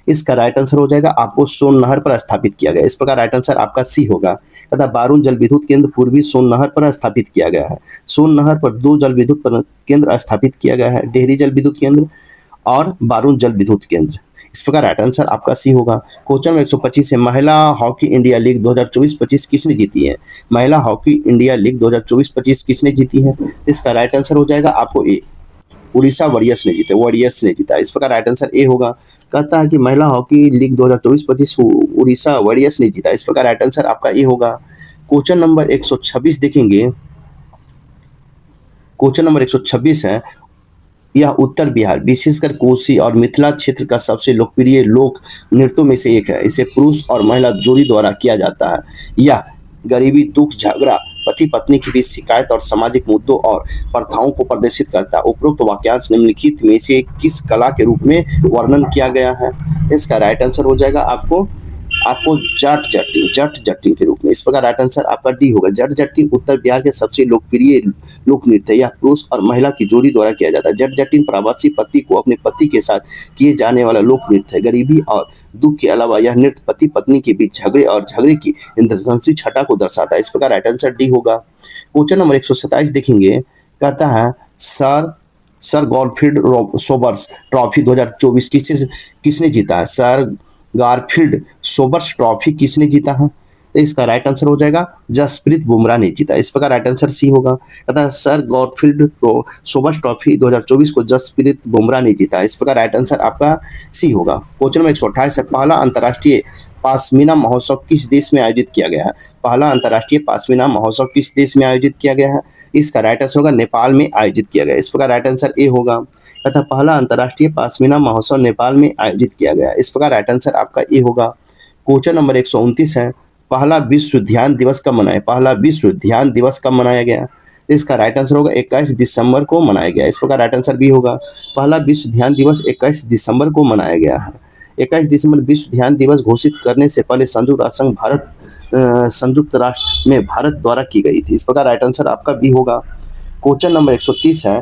इसका राइट आंसर हो जाएगा आपको सोन नहर पर स्थापित किया गया। इस प्रकार राइट आंसर आपका सी होगा। तथा बारून जल विद्युत केंद्र पूर्वी सोन नहर पर स्थापित किया गया है। सोन नहर पर 2 जल विद्युत केंद्र स्थापित किया गया है, डेहरी जल विद्युत केंद्र और बारून जल विद्युत केंद्र। इस प्रकार राइट आंसर आपका सी होगा। क्वेश्चन नंबर 125 है, महिला हॉकी इंडिया लीग 2024-25 किसने जीती है। महिला हॉकी इंडिया लीग 2024-25 किसने जीती है। इसका राइट आंसर हो जाएगा आपको ए, उड़ीसा वॉरियर्स ने जीता। इस प्रकार राइट आंसर ए होगा। कहता है कि महिला हॉकी लीग 2024-25 उड़ीसा वॉरियर्स ने जीता। इस प्रकार राइट आंसर आपका ए होगा। क्वेश्चन नंबर 126 देखेंगे। क्वेश्चन नंबर 126 है, यह उत्तर बिहार विशेषकर कोसी और मिथिला क्षेत्र का सबसे लोकप्रिय लोक नृत्यों में से एक है। इसे पुरुष और महिला जोड़ी द्वारा किया जाता है। यह गरीबी, दुख, झगड़ा, पति पत्नी के बीच शिकायत और सामाजिक मुद्दों और प्रथाओं को प्रदर्शित करता है। उपरोक्त वाक्यांश निम्नलिखित में से किस कला के रूप में वर्णन किया गया है। इसका राइट आंसर हो जाएगा आपको जट जटिन के रूप में। इस प्रकार राइट आंसर आपका डी होगा। जट जटिन उत्तर बिहार के सबसे लोकप्रिय लोक नृत्य है। यह पुरुष और महिला की जोड़ी द्वारा किया जाता है। जट जटिन प्रवासी पति को अपने पति के साथ किए जाने वाला लोक नृत्य है। गरीबी और दुख के अलावा यह नृत्य पति पत्नी के बीच झगड़े और झगड़े की इंद्रधनुषी छटा को दर्शाता है। इस प्रकार राइट आंसर डी होगा। क्वेश्चन नंबर 127 देखेंगे। कहता है सर गॉडफ्रीड सोबर्स ट्रॉफी 2024 किसने जीता है। सर गारफील्ड सोबर्स ट्रॉफी किसने जीता है। तो इसका राइट आंसर हो जाएगा जसप्रीत बुमराह ने जीता। इस प्रकार राइट आंसर सी होगा। अतः सर गॉडफील्ड सोबर्स ट्रॉफी 2024 को जसप्रीत बुमराह ने जीता। इस प्रकार राइट आंसर आपका सी होगा। क्वेश्चन नंबर 128 है, पहला अंतर्राष्ट्रीय पासमीना महोत्सव किस देश में आयोजित किया गया है। पहला अंतर्राष्ट्रीय पासमीना महोत्सव किस देश में आयोजित किया गया है। इसका राइट आंसर होगा नेपाल में आयोजित किया गया। इस प्रकार राइट आंसर ए होगा। तथा पहला अंतर्राष्ट्रीय पासमीना महोत्सव नेपाल में आयोजित किया गया। इस प्रकार राइट आंसर आपका ए होगा। क्वेश्चन नंबर 129 है, पहला विश्व ध्यान दिवस कब मनाया। पहला विश्व ध्यान दिवस कब मनाया गया। इसका राइट आंसर होगा 21 दिसंबर को मनाया गया। इस प्रकार राइट आंसर बी होगा। पहला विश्व ध्यान दिवस 21 दिसंबर को मनाया गया है। 21 दिसंबर विश्व ध्यान दिवस घोषित करने से पहले संयुक्त राष्ट्र में भारत द्वारा की गई थी। इस प्रकार राइट आंसर आपका बी होगा। क्वेश्चन नंबर 130 है,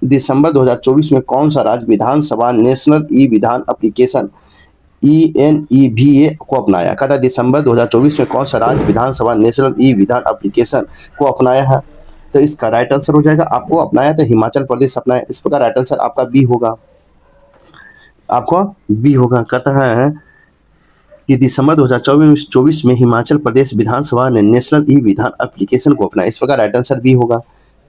दिसंबर 2024 में कौन सा राज्य विधानसभा नेशनल ई विधान एप्लीकेशन ENEVA को अपनाया। कहता है दिसंबर 2024 में कौन सा राज्य विधानसभा नेशनल ई विधान एप्लीकेशन को अपनाया है। तो इसका राइट आंसर हो जाएगा आपको अपनाया तो हिमाचल प्रदेश अपनाया। इस प्रकार राइट आंसर आपका बी होगा। आपको बी होगा। कहता है कि दिसंबर 2024 में हिमाचल प्रदेश विधानसभा ने नेशनल ई विधान एप्लीकेशन को अपनाया। इस प्रकार राइट आंसर बी होगा।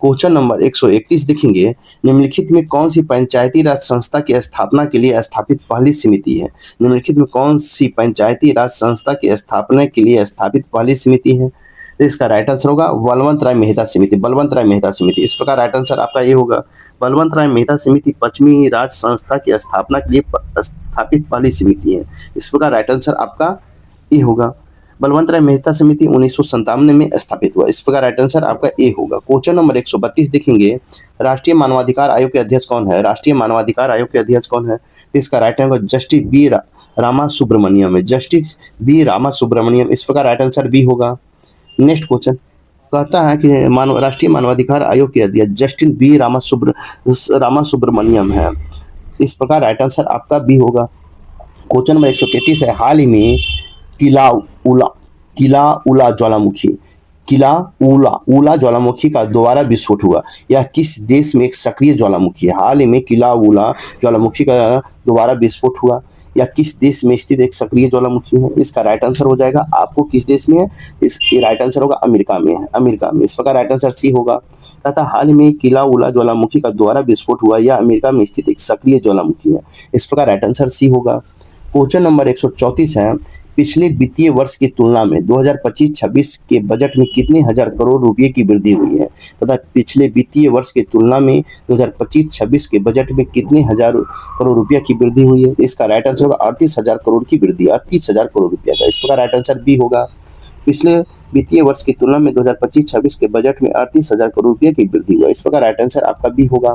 क्वेश्चन नंबर 131 देखेंगे। निम्नलिखित में कौन सी पंचायती राज संस्था की स्थापना के लिए स्थापित पहली समिति है। निम्नलिखित में कौन सी पंचायती राज संस्था की स्थापना के लिए स्थापित पहली समिति है। तो इसका राइट आंसर होगा बलवंत राय मेहता समिति। इस प्रकार राइट आंसर आपका ये होगा। बलवंत राय मेहता समिति पश्चिमी राज संस्था की स्थापना के लिए स्थापित पहली समिति है। इस प्रकार राइट आंसर आपका ये होगा। बलवंत राय मेहता समिति 1997 में स्थापित हुआ। इस प्रकार राइट आंसर आपका ए होगा। क्वेश्चन नंबर 132 देखेंगे, राष्ट्रीय मानवाधिकार आयोग के अध्यक्ष कौन है? राष्ट्रीय मानवाधिकार आयोग के अध्यक्ष कौन है? इसका right answer justice B Rama Subramaniam है, जस्टिस बी रामा सुब्रमण्यम। इस प्रकार राइट आंसर बी होगा। नेक्स्ट क्वेश्चन कहता है कि राष्ट्रीय मानवाधिकार आयोग के अध्यक्ष जस्टिस बी रामा सुब्रमण्यम है। इस प्रकार राइट आंसर आपका बी होगा। क्वेश्चन नंबर 133 है, हाल ही में किला उला ज्वालामुखी का दोबारा विस्फोट हुआ। यह किस देश में एक सक्रिय ज्वालामुखी है? हाल ही में किला उला ज्वालामुखी का दोबारा विस्फोट हुआ। या किस देश में स्थित एक सक्रिय ज्वालामुखी है? इसका राइट आंसर हो जाएगा आपको किस देश में है? ये राइट आंसर होगा अमेरिका में है, अमेरिका में। इस प्रकार राइट आंसर सी होगा। तथा हाल में किला उला ज्वालामुखी का दोबारा विस्फोट हुआ। यह अमेरिका में स्थित एक सक्रिय ज्वालामुखी है। इस प्रकार राइट आंसर सी होगा। क्वेश्चन नंबर 134 है, पिछले वित्तीय वर्ष की तुलना में 2025-26 के बजट में कितने हजार करोड़ रुपए की वृद्धि हुई है? तथा पिछले वित्तीय वर्ष की तुलना में 2025-26 के बजट में कितने हजार करोड़ रुपया की वृद्धि हुई है? इसका राइट आंसर होगा 38,000 करोड़ की वृद्धि, 38,000 करोड़ रुपया का। इस प्रकार राइट आंसर बी होगा। पिछले वित्तीय वर्ष की तुलना में 2025-26 के बजट में 38,000 करोड़ रुपये की वृद्धि हुआ। इस प्रकार राइट आंसर आपका बी होगा।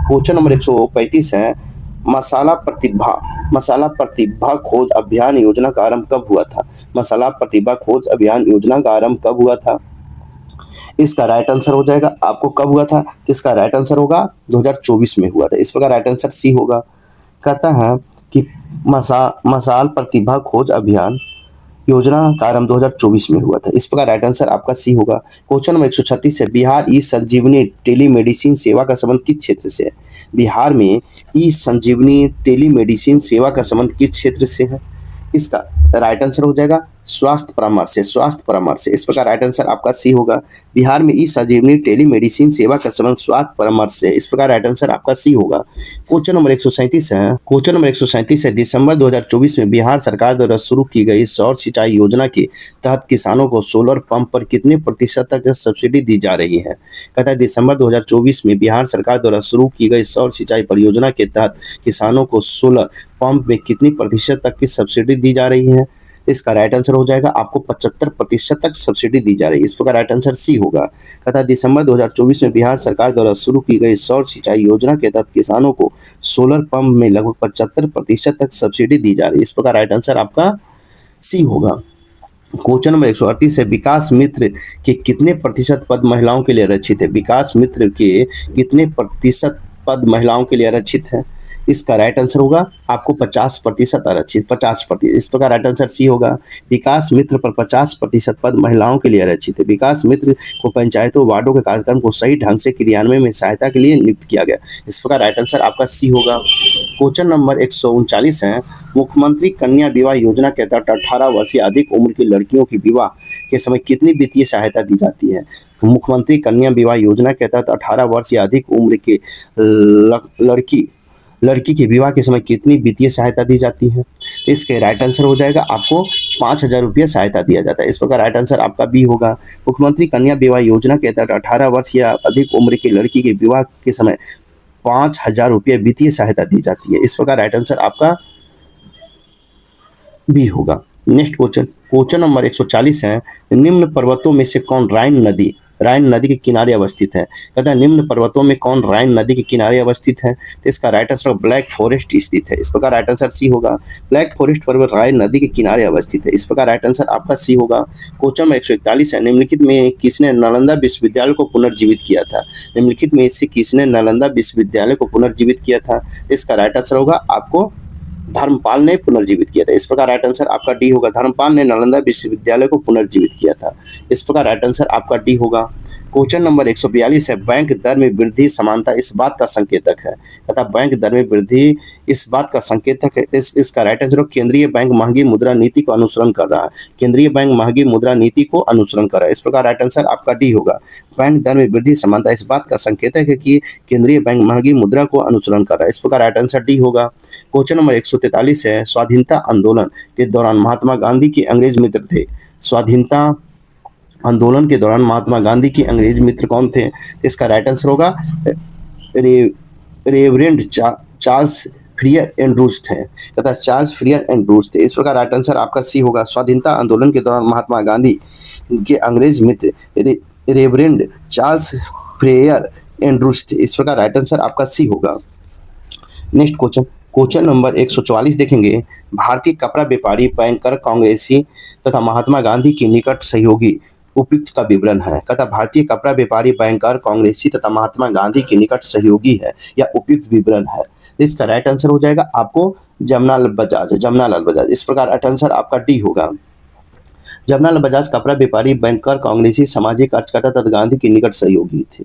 क्वेश्चन नंबर 135 है, मसाला प्रतिभा खोज अभियान योजना का आरंभ कब हुआ था? मसाला प्रतिभा खोज अभियान योजना का आरंभ कब हुआ था? इसका राइट आंसर हो जाएगा आपको कब हुआ था? इसका राइट आंसर होगा 2024 में हुआ था। इस प्रकार राइट आंसर सी होगा। कहता है कि मसाल प्रतिभा खोज अभियान योजना का आरंभ 2024 में हुआ था। इस प्रकार राइट आंसर आपका सी होगा। क्वेश्चन नंबर 136 है, बिहार ई संजीवनी टेलीमेडिसिन सेवा का संबंध किस क्षेत्र से है? बिहार में ई संजीवनी टेलीमेडिसिन सेवा का संबंध किस क्षेत्र से है? इसका राइट आंसर हो जाएगा स्वास्थ्य परामर्श से, स्वास्थ्य परामर्श से। इस प्रकार राइट आंसर आपका सी होगा। बिहार में ई संजीवनी टेलीमेडिसिन सेवा का संबंध स्वास्थ्य परामर्श से। इस प्रकार राइट आंसर आपका सी होगा। क्वेश्चन नंबर 137 है, क्वेश्चन नंबर 137 है, दिसंबर 2024 में बिहार सरकार द्वारा शुरू की गई सौर सिंचाई योजना के तहत किसानों को सोलर पंप पर कितने प्रतिशत तक सब्सिडी दी जा रही है? कहता है दिसंबर 2024 में बिहार सरकार द्वारा शुरू की गई सौर सिंचाई परियोजना के तहत किसानों को सोलर पंप में कितनी प्रतिशत तक की सब्सिडी दी जा रही है? इसका राइट आंसर हो जाएगा आपको 75% तक सब्सिडी दी जा रही है। इस प्रकार राइट आंसर सी होगा। तथा दिसंबर 2024 में बिहार सरकार द्वारा शुरू की गई सौर सिंचाई योजना के तहत किसानों को सोलर पंप में लगभग 75% तक सब्सिडी दी जा रही है। इस प्रकार राइट आंसर आपका सी होगा। क्वेश्चन नंबर 138 है, विकास मित्र के कितने प्रतिशत पद महिलाओं के लिए आरक्षित है? विकास मित्र के कितने प्रतिशत पद महिलाओं के लिए आरक्षित है? इसका राइट आंसर होगा आपको 50% आरक्षित, 50%। इस प्रकार राइट आंसर सी होगा। विकास मित्र पर 50% पद महिलाओं के लिए आरक्षित है। विकास मित्र को पंचायतों वार्डों के कार्यक्रम को सही ढंग से क्रियान्वयन में सहायता के लिए नियुक्त किया गया। इस प्रकार राइट आंसर आपका सी होगा। क्वेश्चन नंबर 139 है, मुख्यमंत्री कन्या विवाह योजना के तहत 18 वर्ष या अधिक उम्र की लड़कियों की विवाह के समय कितनी वित्तीय सहायता दी जाती है? मुख्यमंत्री कन्या विवाह योजना के तहत 18 वर्ष या अधिक उम्र के लड़की के विवाह के समय कितनी वित्तीय सहायता दी जाती है? इसके राइट आंसर हो जाएगा आपको 5,000 रुपया सहायता दिया जाता है। इस प्रकार राइट आंसर आपका बी होगा। मुख्यमंत्री कन्या विवाह योजना के तहत 18 वर्ष या अधिक उम्र की लड़की के विवाह के समय 5,000 रुपया वित्तीय सहायता दी जाती है। इस प्रकार राइट आंसर आपका बी होगा। नेक्स्ट क्वेश्चन नंबर 140 है, निम्न पर्वतों में से कौन राइन नदी के किनारे अवस्थित है? कहता है निम्न पर्वतों में कौन राइन नदी के किनारे अवस्थित है? तो इसका राइट आंसर ब्लैक फॉरेस्ट स्थित है। इस प्रकार राइट आंसर सी होगा। ब्लैक फॉरेस्ट पर्वत राइन नदी के किनारे अवस्थित है। इस प्रकार राइट आंसर आपका सी होगा। क्वेश्चन नंबर 141 है, निम्नलिखित में किसने नालंदा विश्वविद्यालय को पुनर्जीवित किया था? निम्नलिखित में से किसने नालंदा विश्वविद्यालय को पुनर्जीवित किया था? इसका राइट आंसर होगा आपको धर्मपाल ने पुनर्जीवित किया था। इस प्रकार राइट आंसर आपका डी होगा। धर्मपाल ने नालंदा विश्वविद्यालय को पुनर्जीवित किया था। इस प्रकार राइट आंसर आपका डी होगा। क्वेश्चन नंबर 142 है, बैंक दर में वृद्धि समानता इस बात का संकेतक है? तथा बैंक दर में वृद्धि इस बात का संकेतक है। इसका राइट आंसर केंद्रीय बैंक महंगी मुद्रा नीति को अनुसरण कर रहा है। केंद्रीय बैंक महंगी मुद्रा नीति को अनुसरण कर रहा है। इस प्रकार राइट आंसर आपका डी होगा। बैंक दर में वृद्धि समानता इस बात का संकेतक है कि केंद्रीय बैंक महंगी मुद्रा को अनुसरण कर रहा है। इस प्रकार राइट आंसर डी होगा। क्वेश्चन नंबर 143 है, स्वाधीनता आंदोलन के दौरान महात्मा गांधी के अंग्रेज मित्र थे? स्वाधीनता आंदोलन के दौरान महात्मा गांधी के अंग्रेज मित्र कौन थे? इसका राइट आंसर होगा रेवरेंड चार्ल्स फ्रियर एंड रूस्ट है, कहता है चार्ल्स फ्रियर एंड रूस्ट थे। इस प्रकार राइट आंसर आपका सी होगा। स्वाधीनता आंदोलन के दौरान महात्मा गांधी के अंग्रेज मित्र रेवरेंड चार्ल्स फ्रियर एंड रूस्ट थे। इस प्रकार राइट आंसर आपका सी होगा। नेक्स्ट क्वेश्चन, क्वेश्चन नंबर 144 देखेंगे। भारतीय कपड़ा व्यापारी, बैंकर, कांग्रेसी तथा महात्मा गांधी के निकट सहयोगी उपयुक्त का विवरण है। कहता भारतीय कपड़ा व्यापारी, बैंकर, कांग्रेसी तथा महात्मा गांधी के निकट सहयोगी है या उपयुक्त विवरण है। इसका राइट आंसर हो जाएगा आपको जमनालाल बजाज, जमनालाल बजाज। इस प्रकार राइट आंसर आपका डी होगा। जमनालाल बजाज कपड़ा व्यापारी, बैंकर, कांग्रेसी, सामाजिक कार्यकर्ता तथा गांधी के निकट सहयोगी थे।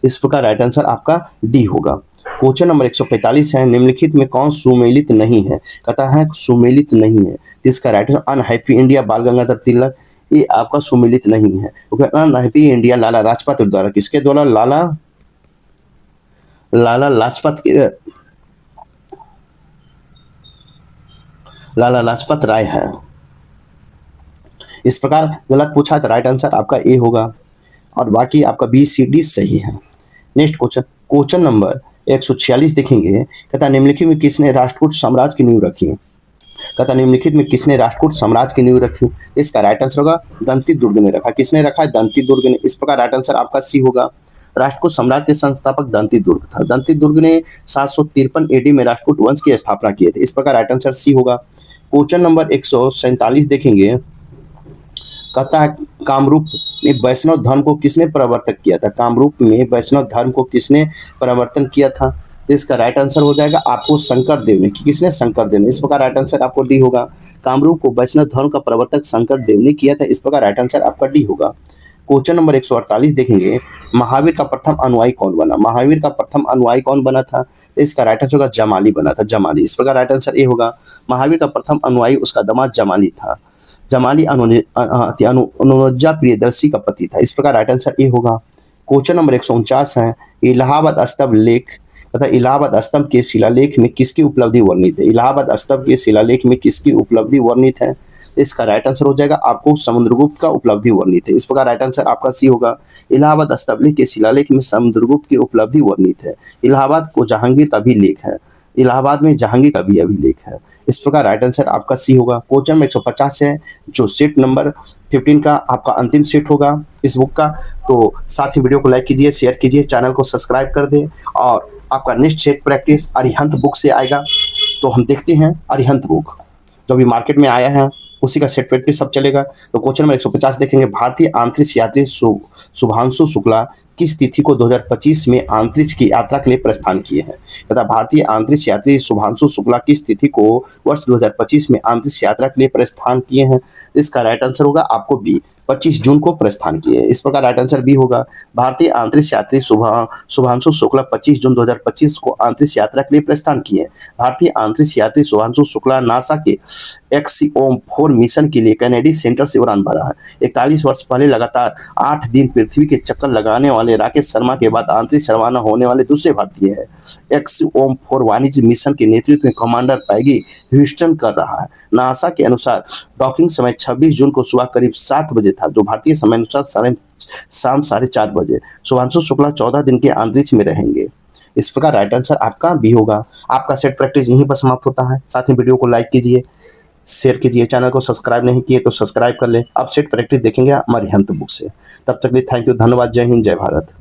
इस प्रकार राइट आंसर आपका डी होगा। क्वेश्चन नंबर 145 है। निम्नलिखित में कौन सुमेलित नहीं है? कहता है सुमेलित नहीं है। इसका राइट आंसर अनहैप्पी इंडिया, बाल गंगाधर तिलक, ये आपका सुमेलित नहीं है क्योंकि अनहैप्पी इंडिया लाला लाजपत द्वारा, किसके द्वारा? लाला लाजपत राय है। इस प्रकार गलत पूछा तो राइट आंसर आपका ए होगा और बाकी आपका बी सी डी सही है। नेक्स्ट क्वेश्चन, क्वेश्चन नंबर 146 देखेंगे। कहता निम्नलिखित में किसने राष्ट्रकूट साम्राज्य की नींव रखी? कहता निम्नलिखित में किसने राष्ट्रकूट साम्राज्य की नींव रखी? इसका राइट आंसर होगा दंती दुर्ग ने रखा। किसने रखा है? दंती दुर्ग ने। इस प्रकार राइट आंसर आपका सी होगा। राष्ट्रकूट साम्राज्य के संस्थापक दंती दुर्ग था। दंती दुर्ग ने 753 एडी में राष्ट्रकूट वंश की स्थापना की थी। इस प्रकार राइट आंसर सी होगा। क्वेश्चन नंबर 147 देखेंगे। कहता है कामरूप में वैष्णव धर्म को किसने प्रवर्तक किया था? कामरूप में वैष्णव धर्म को किसने प्रवर्तन किया था? तो इसका राइट आंसर हो जाएगा आपको शंकर देव ने। किसने? शंकर देव ने। इस प्रकार राइट आंसर आपको डी होगा। कामरूप को वैष्णव धर्म का प्रवर्तक शंकर देव ने किया था। इस प्रकार राइट आंसर आपका डी होगा। क्वेश्चन नंबर 148 देखेंगे। महावीर का प्रथम अनुयायी कौन बना? महावीर का प्रथम अनुयायी कौन बना था? तो इसका राइट आंसर होगा जमाली बना था। जमाली। इस प्रकार राइट आंसर ए होगा। महावीर का प्रथम अनुयायी उसका दामाद जमाली था। जमाली अनुजा प्रियदर्शी का पति था। इस प्रकार राइट आंसर ए होगा। क्वेश्चन नंबर 149 है। इलाहाबाद स्तंभ लेख तथा इलाहाबाद स्तंभ के शिलालेख में किसकी उपलब्धि वर्णित है? इलाहाबाद स्तंभ के शिलालेख में किसकी उपलब्धि वर्णित है? इसका राइट आंसर हो जाएगा आपको समुद्रगुप्त का उपलब्धि वर्णित है। इस प्रकार राइट आंसर आपका सी होगा। इलाहाबाद स्तंभ के शिलालेख में समुद्रगुप्त की उपलब्धि वर्णित है। इलाहाबाद को जहांगीर का भी लेख है। इलाहाबाद में जहांगीर का भी अभिलेख है। इस प्रकार राइट आंसर आपका सी होगा। क्वेश्चन में 150 है जो सेट नंबर 15 का आपका अंतिम सेट होगा इस बुक का। तो साथ ही वीडियो को लाइक कीजिए, शेयर कीजिए, चैनल को सब्सक्राइब कर दें और आपका next set practice Arihant book से आएगा। तो हम देखते हैं अरिहंत बुक जो भी मार्केट में आया है उसी का सेट प्रैक्टिस सब चलेगा। तो क्वेश्चन नंबर 150 देखेंगे। भारतीय अंतरिक्ष यात्री शुभांशु शुक्ला किस तिथि को 2025 में अंतरिक्ष की यात्रा के लिए प्रस्थान किए हैं? तथा भारतीय अंतरिक्ष यात्री शुभांशु शुक्ला किस तिथि को वर्ष 2025 में अंतरिक्ष यात्रा के लिए प्रस्थान किए हैं? इसका राइट आंसर होगा आपको बी, 25 जून को प्रस्थान किए। इस प्रकार राइट आंसर बी होगा। भारतीय अंतरिक्ष यात्री शुभांशु शुक्ला 25 जून 2025 को अंतरिक्ष यात्रा के लिए प्रस्थान किए। भारतीय अंतरिक्ष यात्री शुभांशु शुक्ला नासा के एक्सिओम-4 मिशन के लिए कैनेडी सेंटर से उड़ान भरा है। 41 वर्ष पहले लगातार 8 दिन पृथ्वी के चक्कर लगाने वाले राकेश शर्मा के बाद अंतरिक्ष रवाना होने वाले दूसरे भारतीय है। एक्सिओम-4 वाणिज्य मिशन के नेतृत्व में कमांडर पैगी ह्यूस्टन कर रहा है। नासा के अनुसार डॉकिंग समय 26 जून को सुबह करीब 7 बजे था, जो भारतीय समय अनुसार शाम 4:30 बजे। शुभांशु शुक्ला 14 दिन के अंतरिक्ष में रहेंगे। इस प्रकार राइट आंसर आपका बी होगा। आपका सेट प्रैक्टिस यहीं पर समाप्त होता है। साथ ही वीडियो को लाइक कीजिए, शेयर कीजिए, चैनल को सब्सक्राइब नहीं किए तो सब्सक्राइब कर लें। अब सेट प्रैक्टिस देखेंगे हमारी हंत बुक से। तब तक के लिए थैंक यू, धन्यवाद, जय हिंद, जय भारत।